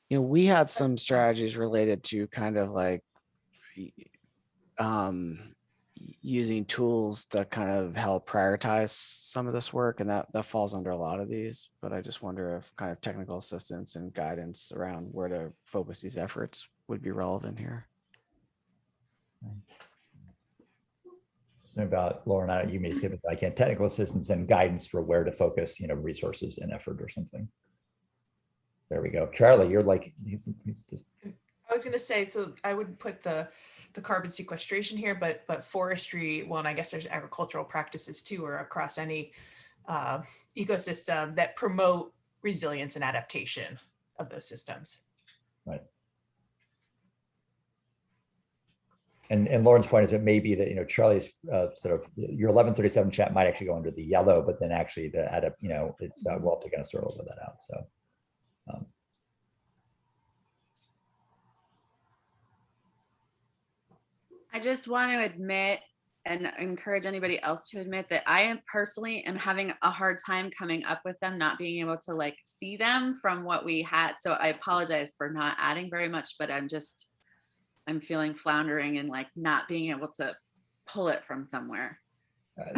You know, we had some strategies related to kind of like using tools to kind of help prioritize some of this work, and that falls under a lot of these, but I just wonder if kind of technical assistance and guidance around where to focus these efforts would be relevant here. Something about Lauren, you may say, but I can't, technical assistance and guidance for where to focus, resources and effort or something. There we go. Charlie, you're like, he's just. I was going to say, so I would put the carbon sequestration here, but forestry, well, and I guess there's agricultural practices too, or across any ecosystem that promote resilience and adaptation of those systems. Right. And Lauren's point is it may be that, Charlie's sort of your 1137 chat might actually go under the yellow, but then actually the it's we'll have to kind of sort of that out. So. just want to admit and encourage anybody else to admit that I am personally am having a hard time coming up with them, not being able to like see them from what we had. So I apologize for not adding very much, but I'm feeling floundering and like not being able to pull it from somewhere.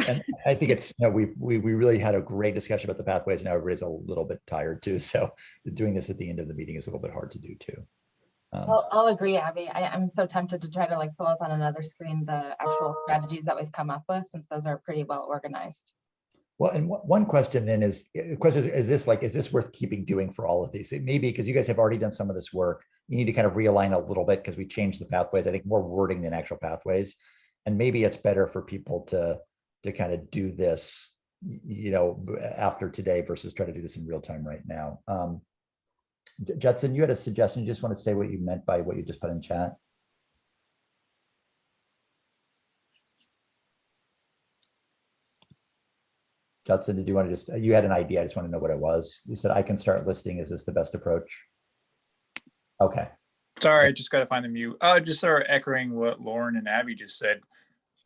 And I think it's, you know, we really had a great discussion about the pathways. Now everybody's a little bit tired too. So doing this at the end of the meeting is a little bit hard to do too. I'll agree, Abby. I'm so tempted to try to like pull up on another screen the actual strategies that we've come up with, since those are pretty well organized. Well, and one question then is this worth keeping doing for all of these? It may be because you guys have already done some of this work. You need to kind of realign a little bit because we changed the pathways. I think more wording than actual pathways. And maybe it's better for people to kind of do this, you know, after today versus try to do this in real time right now. Judson, you had a suggestion. You just want to say what you meant by what you just put in chat? Judson, did you want to just, you had an idea. I just want to know what it was. You said, I can start listing. Is this the best approach? Okay. Sorry, I just got to find the mute. Just sort of echoing what Lauren and Abby just said.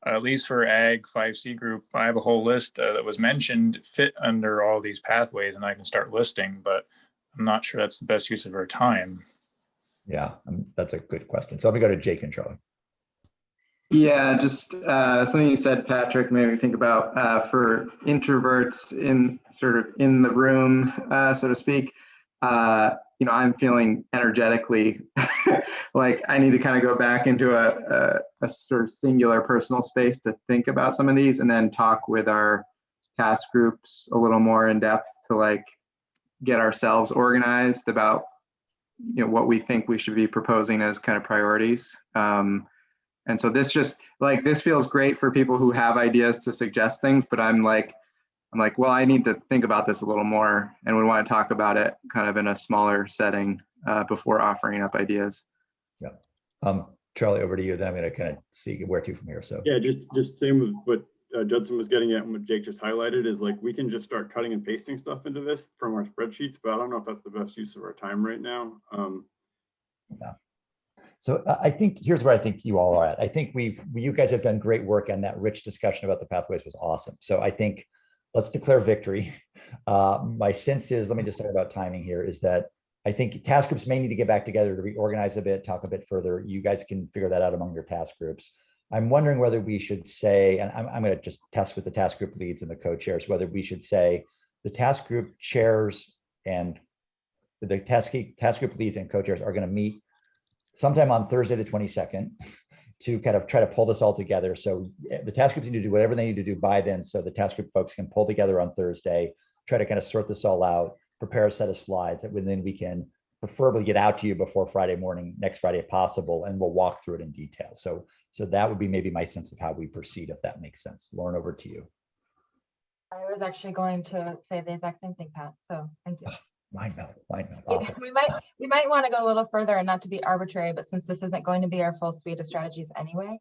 At least for Ag 5C group, I have a whole list that was mentioned fit under all these pathways, and I can start listing, but I'm not sure that's the best use of our time. Yeah, that's a good question. So let me go to Jake and Charlie. Yeah, just something you said, Patrick, made me think about for introverts in sort of in the room, so to speak. You know, I'm feeling energetically like I need to kind of go back into a sort of singular personal space to think about some of these, and then talk with our task groups a little more in depth to like get ourselves organized about, you know, what we think we should be proposing as kind of priorities. And so this just like, this feels great for people who have ideas to suggest things, but I'm like, well, I need to think about this a little more, and we want to talk about it kind of in a smaller setting before offering up ideas. Yeah. Charlie, over to you. Then I'm going to kind of see where to from here. So yeah, just same with what Judson was getting at and what Jake just highlighted is like, we can just start cutting and pasting stuff into this from our spreadsheets, but I don't know if that's the best use of our time right now. Yeah. So I think here's where I think you all are at. I think you guys have done great work, and that rich discussion about the pathways was awesome. So I think let's declare victory. My sense is, let me just talk about timing here, is that I think task groups may need to get back together to reorganize a bit, talk a bit further. You guys can figure that out among your task groups. I'm wondering whether we should say, and I'm going to just test with the task group leads and the co-chairs, whether we should say the task group chairs and the task group leads and co-chairs are going to meet sometime on Thursday the 22nd to kind of try to pull this all together. So the task groups need to do whatever they need to do by then, so the task group folks can pull together on Thursday, try to kind of sort this all out, prepare a set of slides that then we can preferably get out to you before Friday morning, next Friday if possible, and we'll walk through it in detail. So that would be maybe my sense of how we proceed, if that makes sense. Lauren, over to you. I was actually going to say the exact same thing, Pat. So thank you. Mine melt. Awesome. We might want to go a little further, and not to be arbitrary, but since this isn't going to be our full suite of strategies anyway,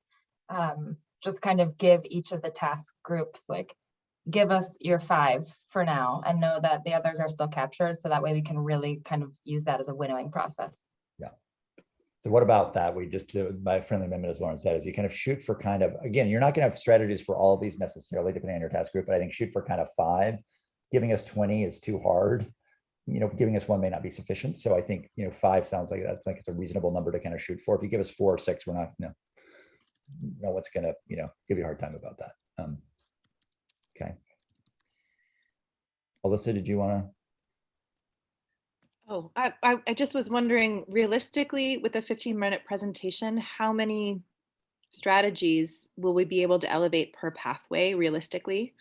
just kind of give each of the task groups, like, give us your 5 for now, and know that the others are still captured, so that way we can really kind of use that as a winnowing process. Yeah. So what about that? We just do, my friendly amendment, as Lauren said, is you kind of shoot for kind of, again, you're not going to have strategies for all of these necessarily, depending on your task group, but I think shoot for kind of 5. Giving us 20 is too hard. You know, giving us 1 may not be sufficient. So I think, you know, 5 sounds like that's like it's a reasonable number to kind of shoot for. If you give us 4 or 6, we're not, no one's going to, you know, give you a hard time about that. Okay. Alyssa, did you want to? Oh, I just was wondering, realistically, with a 15-minute presentation, how many strategies will we be able to elevate per pathway realistically?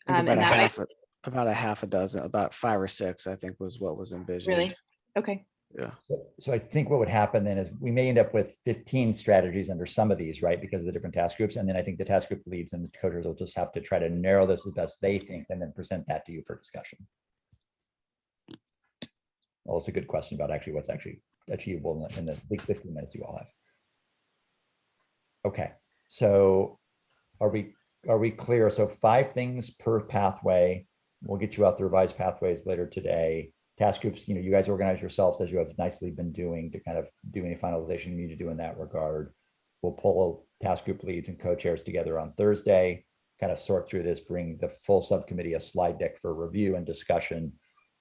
About a half a dozen, about 5 or 6, I think was what was envisioned. Really? Okay. Yeah. So I think what would happen then is we may end up with 15 strategies under some of these, right? Because of the different task groups. And then I think the task group leads and the coders will just have to try to narrow this as best they think and then present that to you for discussion. Well, it's a good question about actually what's actually achievable in the big 15 minutes you all have. Okay, so are we clear? So 5 things per pathway. We'll get you out the revised pathways later today. Task groups, you know, you guys organize yourselves as you have nicely been doing to kind of do any finalization you need to do in that regard. We'll pull task group leads and co-chairs together on Thursday, kind of sort through this, bring the full subcommittee a slide deck for review and discussion.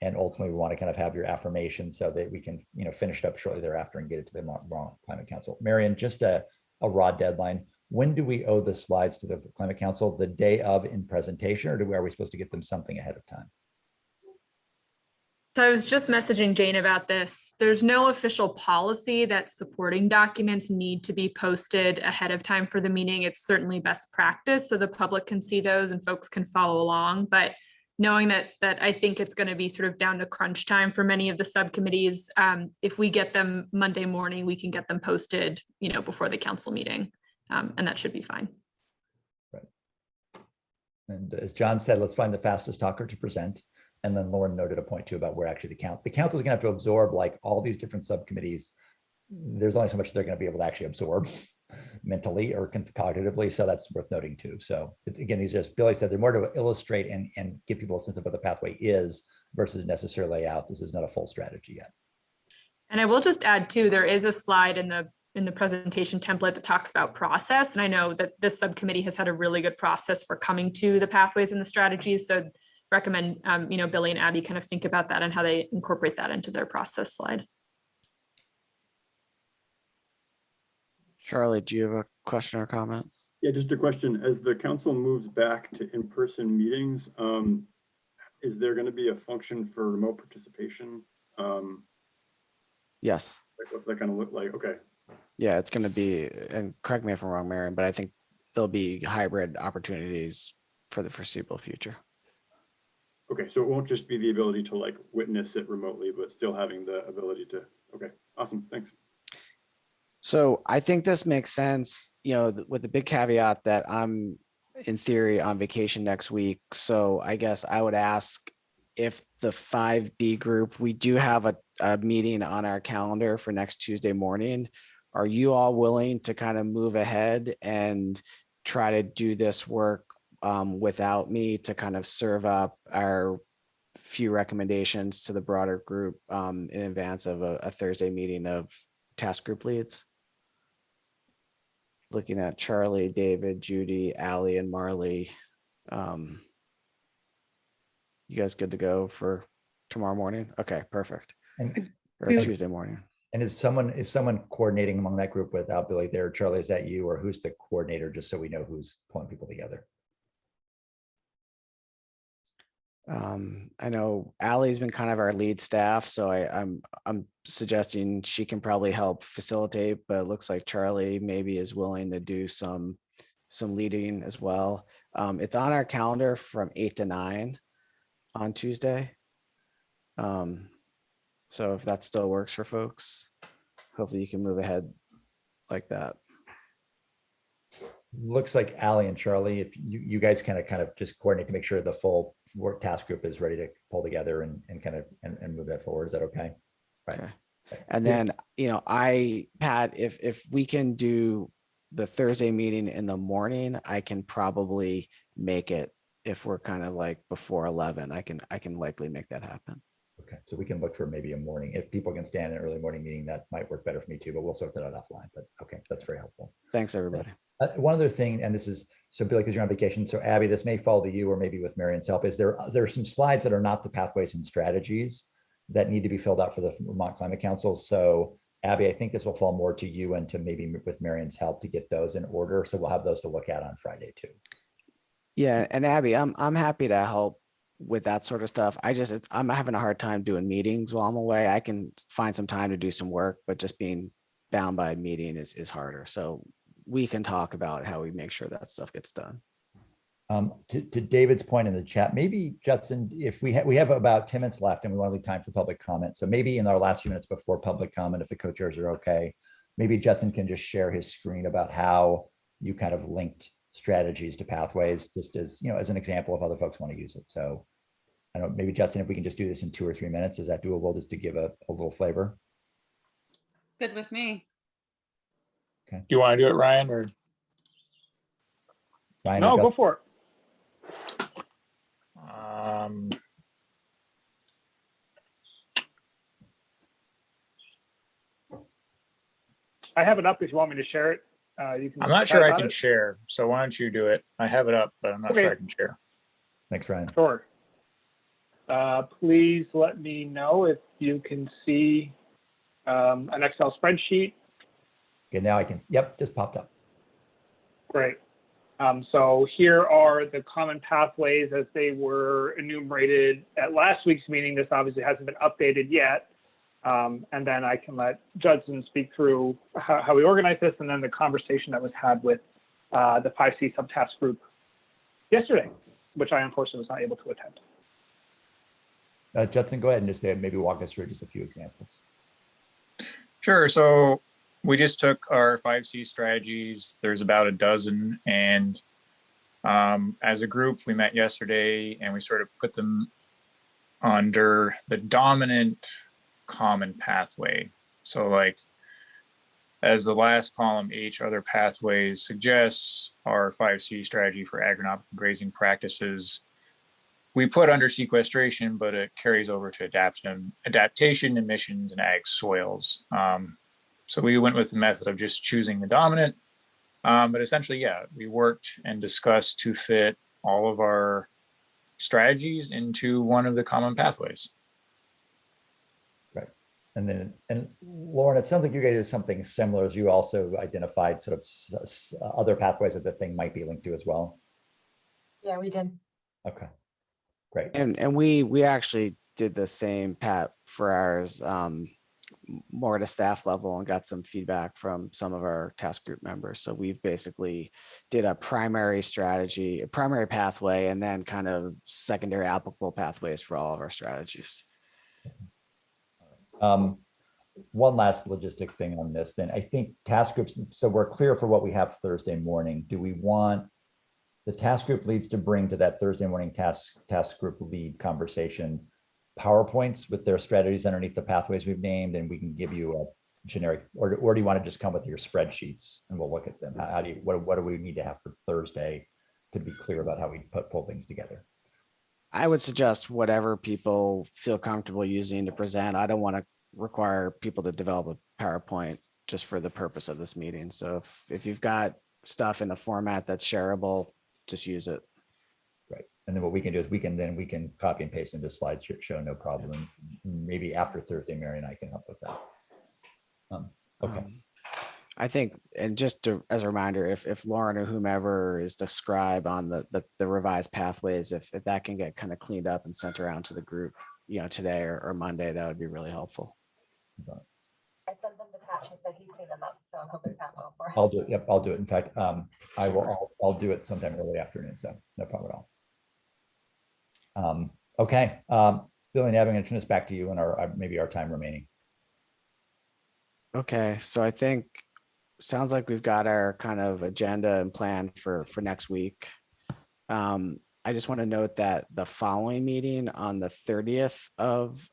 And ultimately, we want to kind of have your affirmation so that we can, finish it up shortly thereafter and get it to the Vermont Climate Council. Marion, just a raw deadline. When do we owe the slides to the Climate Council? The day of in presentation, or are we supposed to get them something ahead of time? So I was just messaging Jane about this. There's no official policy that supporting documents need to be posted ahead of time for the meeting. It's certainly best practice so the public can see those and folks can follow along. But knowing that I think it's going to be sort of down to crunch time for many of the subcommittees, if we get them Monday morning, we can get them posted, before the council meeting, and that should be fine. Right. And as John said, let's find the fastest talker to present. And then Lauren noted a point too about where actually the council is going to have to absorb like all these different subcommittees. There's only so much they're going to be able to actually absorb mentally or cognitively. So that's worth noting too. So again, these are, as Billy said, they're more to illustrate and give people a sense of what the pathway is versus necessarily lay out. This is not a full strategy yet. And I will just add too, there is a slide in the presentation template that talks about process. And I know that this subcommittee has had a really good process for coming to the pathways and the strategies. So recommend, Billy and Abby kind of think about that and how they incorporate that into their process slide. Charlie, do you have a question or comment? Yeah, just a question. As the council moves back to in-person meetings, is there going to be a function for remote participation? Yes. Like what that kind of look like? Okay. Yeah, it's going to be, and correct me if I'm wrong, Marion, but I think there'll be hybrid opportunities for the foreseeable future. Okay, so it won't just be the ability to like witness it remotely, but still having the ability to, okay, awesome, thanks. So I think this makes sense, with the big caveat that I'm in theory on vacation next week. So I guess I would ask if the 5B group, we do have a meeting on our calendar for next Tuesday morning. Are you all willing to kind of move ahead and try to do this work without me to kind of serve up our few recommendations to the broader group in advance of a Thursday meeting of task group leads? Looking at Charlie, David, Judy, Allie, and Marley. You guys good to go for tomorrow morning? Okay, perfect. Or Tuesday morning. And is someone coordinating among that group without Billy there? Charlie, is that you, or who's the coordinator, just so we know who's pulling people together? I know Allie's been kind of our lead staff, so I'm suggesting she can probably help facilitate, but it looks like Charlie maybe is willing to do some leading as well. It's on our calendar from 8 to 9 on Tuesday. So if that still works for folks, hopefully you can move ahead like that. Looks like Allie and Charlie, if you guys kind of just coordinate to make sure the full work task group is ready to pull together and move that forward. Is that okay? Right. Okay. And then, Pat, if we can do the Thursday meeting in the morning, I can probably make it. If we're kind of like before 11, I can likely make that happen. Okay, so we can look for maybe a morning. If people can stand an early morning meeting, that might work better for me too, but we'll sort that out offline. But okay, that's very helpful. Thanks, everybody. One other thing, and this is, so Billy, because you're on vacation, so Abby, this may fall to you or maybe with Marion's help, is there are some slides that are not the pathways and strategies that need to be filled out for the Vermont Climate Council. So Abby, I think this will fall more to you and to maybe with Marion's help to get those in order. So we'll have those to look at on Friday too. Yeah, and Abby, I'm happy to help with that sort of stuff. I'm having a hard time doing meetings while I'm away. I can find some time to do some work, but just being bound by a meeting is harder. So we can talk about how we make sure that stuff gets done. To David's point in the chat, maybe Judson, if we have about 10 minutes left and we want to leave time for public comment. So maybe in our last few minutes before public comment, if the co-chairs are okay, maybe Judson can just share his screen about how you kind of linked strategies to pathways, just as, as an example of other folks want to use it. So I don't know, maybe Judson, if we can just do this in 2 or 3 minutes, is that doable, just to give a little flavor? Good with me. Do you want to do it, Ryan, or? Ryan, No, go for it. I have it up if you want me to share it. You can I'm not chat sure I about can it. share, so why don't you do it? I have it up, but I'm not sure I can share. Thanks, Ryan. Sure. Please let me know if you can see an Excel spreadsheet. Okay, now I can, yep, just popped up. Great. So here are the common pathways as they were enumerated at last week's meeting. This obviously hasn't been updated yet. And then I can let Judson speak through how we organize this, and then the conversation that was had with the 5C subtask group yesterday, which I unfortunately was not able to attend. Judson, go ahead and just maybe walk us through just a few examples. Sure. So we just took our 5C strategies. There's about a dozen. And as a group, we met yesterday and we sort of put them under the dominant common pathway. So like, as the last column, each other pathways suggests our 5C strategy for agronomic grazing practices. We put under sequestration, but it carries over to adaptation, emissions, and ag soils. So we went with the method of just choosing the dominant. But essentially, yeah, we worked and discussed to fit all of our strategies into one of the common pathways. Right. And Lauren, it sounds like you guys did something similar, as you also identified sort of other pathways that the thing might be linked to as well. Yeah, we did. Okay. Great. And we actually did the same, Pat, for ours, more at a staff level, and got some feedback from some of our task group members. So we've basically did a primary strategy, a primary pathway, and then kind of secondary applicable pathways for all of our strategies. One last logistic thing on this, then. I think task groups, so we're clear for what we have Thursday morning. Do we want the task group leads to bring to that Thursday morning task group lead conversation PowerPoints with their strategies underneath the pathways we've named, and we can give you a generic, or do you want to just come with your spreadsheets and we'll look at them? How do you, what do we need to have for Thursday to be clear about how we pull things together? I would suggest whatever people feel comfortable using to present. I don't want to require people to develop a PowerPoint just for the purpose of this meeting. So if you've got stuff in a format that's shareable, just use it. Right. And then what we can do is we can copy and paste into slideshow, no problem. Maybe after Thursday, Mary and I can help with that. Okay. I think, and just as a reminder, if Lauren or whomever is the scribe on the revised pathways, if that can get kind of cleaned up and sent around to the group, today or Monday, that would be really helpful. I sent them to Pat. She said he'd clean them up, so I'll be Pat for him. I'll do it. Yep, I'll do it. In fact, I'll do it sometime early afternoon, so no problem at all. Okay, Billy and Abby, I'm going to turn this back to you and maybe our time remaining. Okay, so I think sounds like we've got our kind of agenda and plan for next week. I just want to note that the following meeting on the 30th of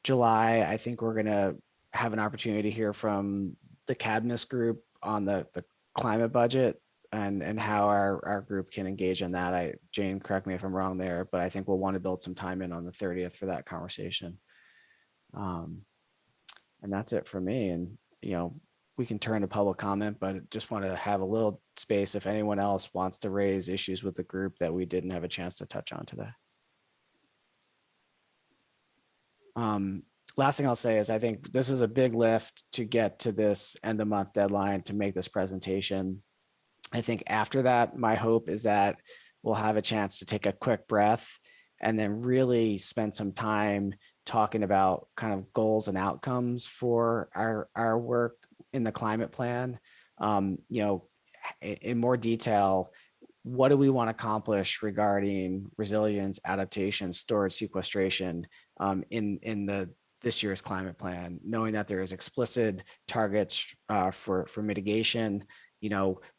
July, I think we're going to have an opportunity to hear from the Cadmus group on the climate budget and how our group can engage in that. Jane, correct me if I'm wrong there, but I think we'll want to build some time in on the 30th for that conversation. And that's it for me. And, we can turn to public comment, but just want to have a little space if anyone else wants to raise issues with the group that we didn't have a chance to touch on today. Last thing I'll say is I think this is a big lift to get to this end of month deadline to make this presentation. I think after that, my hope is that we'll have a chance to take a quick breath and then really spend some time talking about kind of goals and outcomes for our work in the climate plan. In more detail, what do we want to accomplish regarding resilience, adaptation, storage, sequestration in this year's climate plan, knowing that there is explicit targets for mitigation.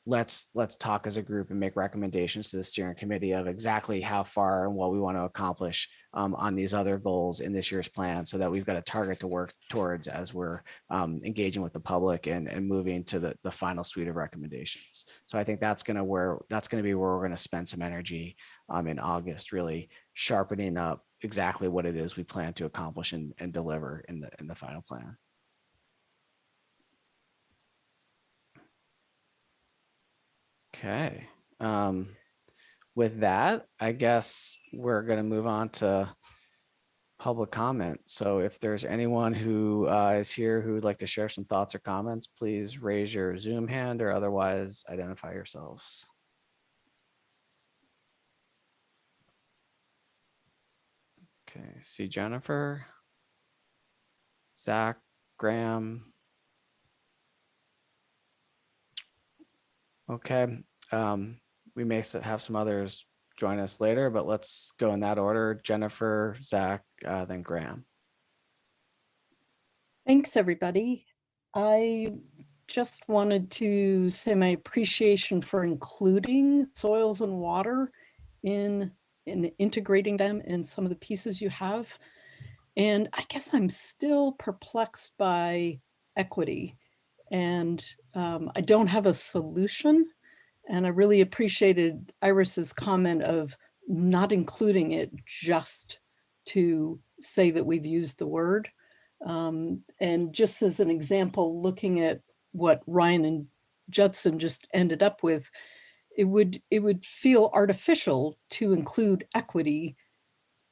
Let's talk as a group and make recommendations to the steering committee of exactly how far and what we want to accomplish on these other goals in this year's plan, so that we've got a target to work towards as we're engaging with the public and moving to the final suite of recommendations. So I think that's going to be where we're going to spend some energy in August, really sharpening up exactly what it is we plan to accomplish and deliver in the final plan. Okay. With that, I guess we're going to move on to public comment. So if there's anyone who is here who would like to share some thoughts or comments, please raise your Zoom hand or otherwise identify yourselves. Okay, see Jennifer, Zach, Graham. Okay, we may have some others join us later, but let's go in that order. Jennifer, Zach, then Graham. Thanks, everybody. I just wanted to say my appreciation for including soils and water in integrating them in some of the pieces you have. And I guess I'm still perplexed by equity. And I don't have a solution. And I really appreciated Iris's comment of not including it just to say that we've used the word. And just as an example, looking at what Ryan and Judson just ended up with, it would feel artificial to include equity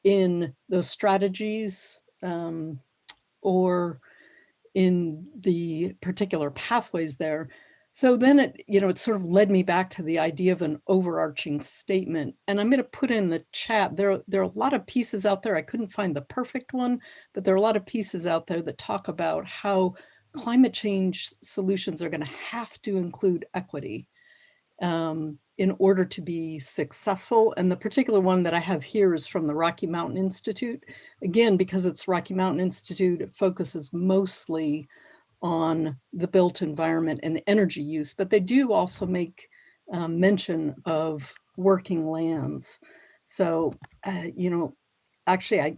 in those strategies or in the particular pathways there. So then it sort of led me back to the idea of an overarching statement. And I'm going to put in the chat, there are a lot of pieces out there. I couldn't find the perfect one, but there are a lot of pieces out there that talk about how climate change solutions are going to have to include equity in order to be successful. And the particular one that I have here is from the Rocky Mountain Institute. Again, because it's Rocky Mountain Institute, it focuses mostly on the built environment and energy use, but they do also make mention of working lands. So, actually, I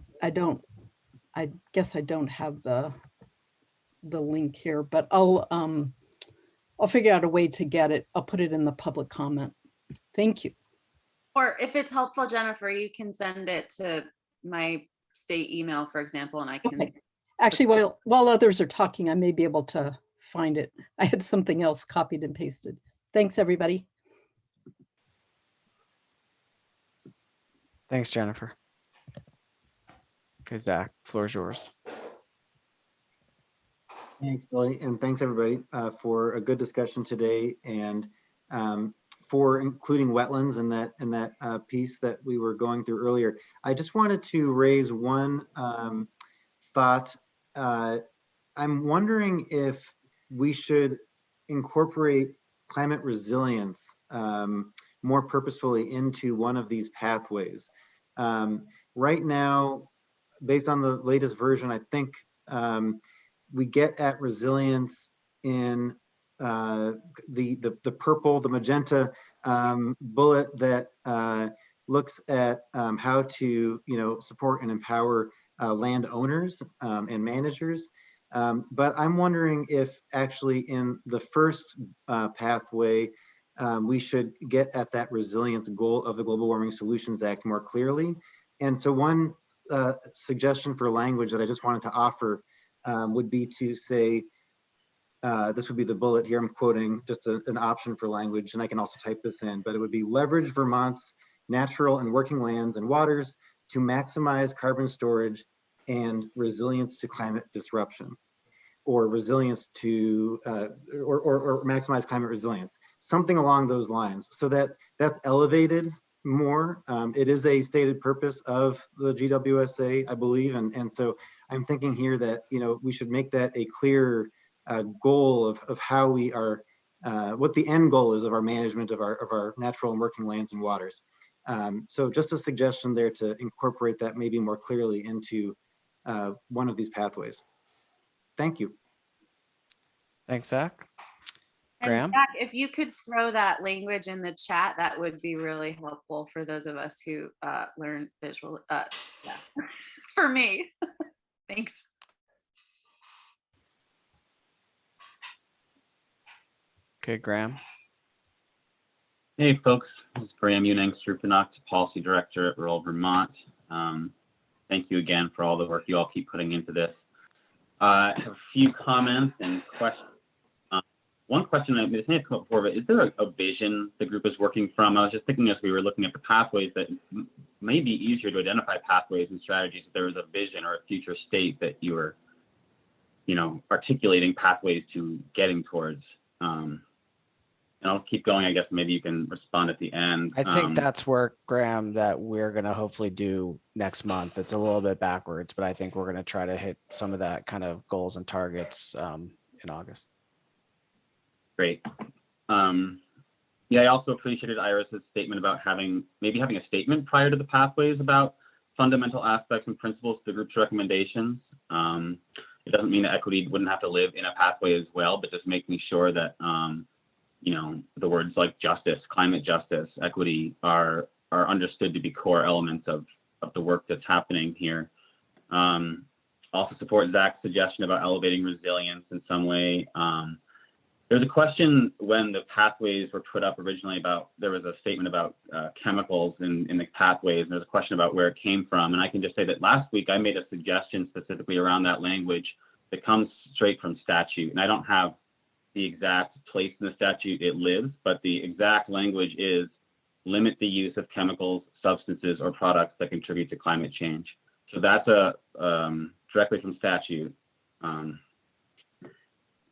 guess I don't have the link here, but I'll figure out a way to get it. I'll put it in the public comment. Thank you. Or if it's helpful, Jennifer, you can send it to my state email, for example, and I can. Okay. Actually, while others are talking, I may be able to find it. I had something else copied and pasted. Thanks, everybody. Thanks, Jennifer. Okay, Zach, floor is yours. Thanks, Billy, and thanks everybody for a good discussion today, and for including wetlands in that piece that we were going through earlier. I just wanted to raise one thought. I'm wondering if we should incorporate climate resilience more purposefully into one of these pathways. Right now, based on the latest version, I think we get at resilience in the purple, the magenta bullet that looks at how to support and empower landowners and managers. But I'm wondering if actually in the first pathway, we should get at that resilience goal of the Global Warming Solutions Act more clearly. And so one suggestion for language that I just wanted to offer would be to say, this would be the bullet here, I'm quoting just an option for language, and I can also type this in, but it would be leverage Vermont's natural and working lands and waters to maximize carbon storage and resilience to climate disruption, or resilience to, or maximize climate resilience, something along those lines, so that that's elevated more. It is a stated purpose of the GWSA, I believe, and so I'm thinking here that we should make that a clear goal of how we are, what the end goal is of our management of our natural and working lands and waters. So just a suggestion there to incorporate that maybe more clearly into one of these pathways. Thank you. Thanks, Zach. And Graham? Zach, if you could throw that language in the chat, that would be really helpful for those of us who learn visual, yeah, for me. Thanks. Okay, Graham. Hey folks, this is Graham Unang-Strupenach, Policy Director at Rural Vermont. Thank you again for all the work you all keep putting into this. I have a few comments and questions. one question I may have come up before, but is there a vision the group is working from? I was just thinking as we were looking at the pathways that may be easier to identify pathways and strategies if there was a vision or a future state that you were, articulating pathways to getting towards. And I'll keep going. I guess maybe you can respond at the end. I think that's work, Graham, that we're going to hopefully do next month. It's a little bit backwards, but I think we're going to try to hit some of that kind of goals and targets in August. Great. Yeah, I also appreciated Iris's statement about maybe having a statement prior to the pathways about fundamental aspects and principles to the group's recommendations. It doesn't mean that equity wouldn't have to live in a pathway as well, but just making sure that the words like justice, climate justice, equity are understood to be core elements of the work that's happening here. Also support Zach's suggestion about elevating resilience in some way. There's a question when the pathways were put up originally there was a statement about chemicals in the pathways, and there's a question about where it came from. And I can just say that last week I made a suggestion specifically around that language that comes straight from statute. And I don't have the exact place in the statute it lives, but the exact language is limit the use of chemicals, substances, or products that contribute to climate change. So that's directly from statute.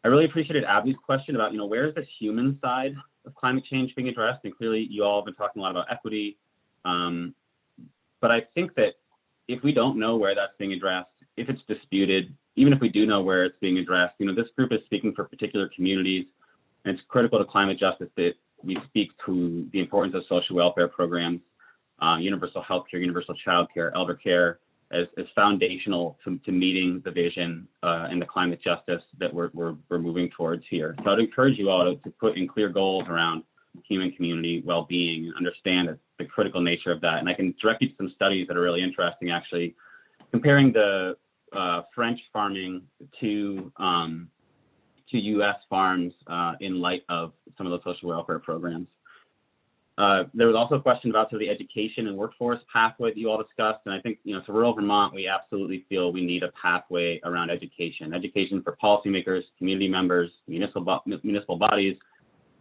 I really appreciated Abby's question about, where is the human side of climate change being addressed? And clearly you all have been talking a lot about equity. But I think that if we don't know where that's being addressed, if it's disputed, even if we do know where it's being addressed, this group is speaking for particular communities, and it's critical to climate justice that we speak to the importance of social welfare programs, universal health care, universal child care, elder care, as foundational to meeting the vision and the climate justice that we're moving towards here. So I'd encourage you all to put in clear goals around human community well-being and understand the critical nature of that. And I can direct you to some studies that are really interesting, actually, comparing the French farming to U.S. farms in light of some of the social welfare programs. There was also a question about sort of the education and workforce pathway that you all discussed. And I think, for rural Vermont, we absolutely feel we need a pathway around education for policymakers, community members, municipal bodies,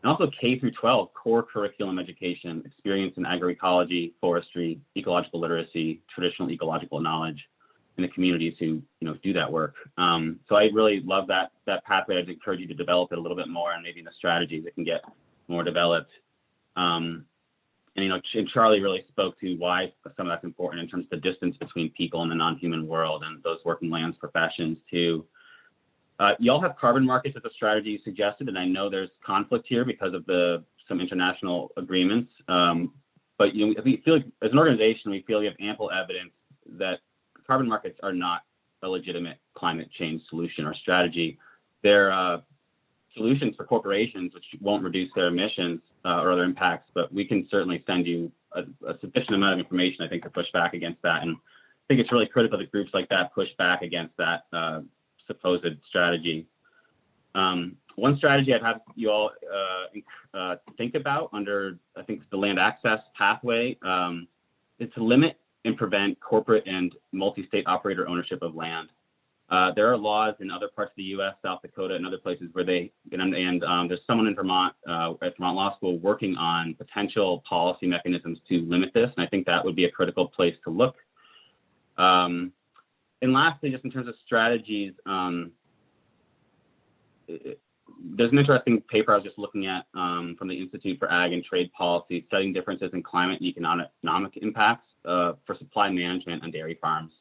and also K through 12 core curriculum education, experience in agroecology, forestry, ecological literacy, traditional ecological knowledge in the communities who, do that work. So I really love that pathway. I'd encourage you to develop it a little bit more, and maybe in the strategies it can get more developed. And Charlie really spoke to why some of that's important in terms of the distance between people and the non-human world and those working lands professions too. Y'all have carbon markets as a strategy you suggested, and I know there's conflict here because of some international agreements. But we feel like, as an organization, we feel we have ample evidence that carbon markets are not a legitimate climate change solution or strategy. They're solutions for corporations which won't reduce their emissions or other impacts, but we can certainly send you a sufficient amount of information, I think, to push back against that. And I think it's really critical that groups like that push back against that supposed strategy. One strategy I'd have you all think about under, I think, the land access pathway is to limit and prevent corporate and multi-state operator ownership of land. There are laws in other parts of the U.S., South Dakota, and other places where there's someone in Vermont at Vermont Law School working on potential policy mechanisms to limit this, and I think that would be a critical place to look. And lastly, just in terms of strategies, there's an interesting paper I was just looking at from the Institute for Ag and Trade Policy, studying differences in climate and economic impacts for supply management on dairy farms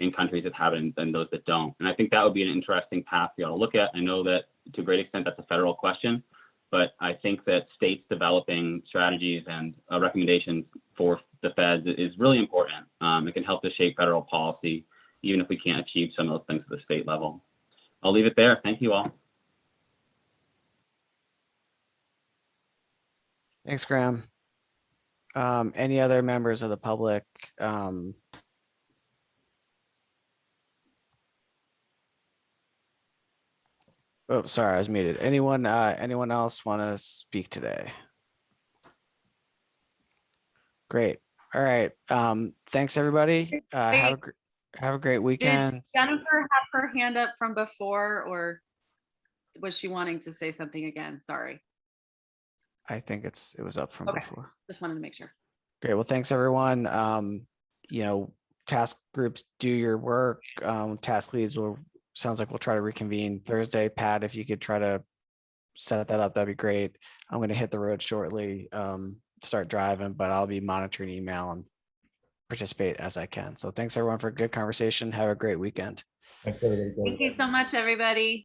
in countries that have it and those that don't. And I think that would be an interesting path we ought to look at. I know that to a great extent that's a federal question, but I think that states developing strategies and recommendations for the feds is really important. It can help to shape federal policy, even if we can't achieve some of those things at the state level. I'll leave it there. Thank you all. Thanks, Graham. Any other members of the public? Oh, sorry, I was muted. Anyone else want to speak today? Great. All right. Thanks, everybody. Have a great weekend. Did Jennifer have her hand up from before, or? was she wanting to say something again? Sorry, I think it was up from Okay. before. just wanted to make sure. Great. Well, thanks everyone. Task groups do your work. Task leads sounds like we'll try to reconvene Thursday. Pat, if you could try to set that up, that'd be great. I'm going to hit the road shortly, start driving, but I'll be monitoring email and participate as I can. So thanks everyone for a good conversation. Have a great weekend. Thanks, everybody. Thank you so much, everybody.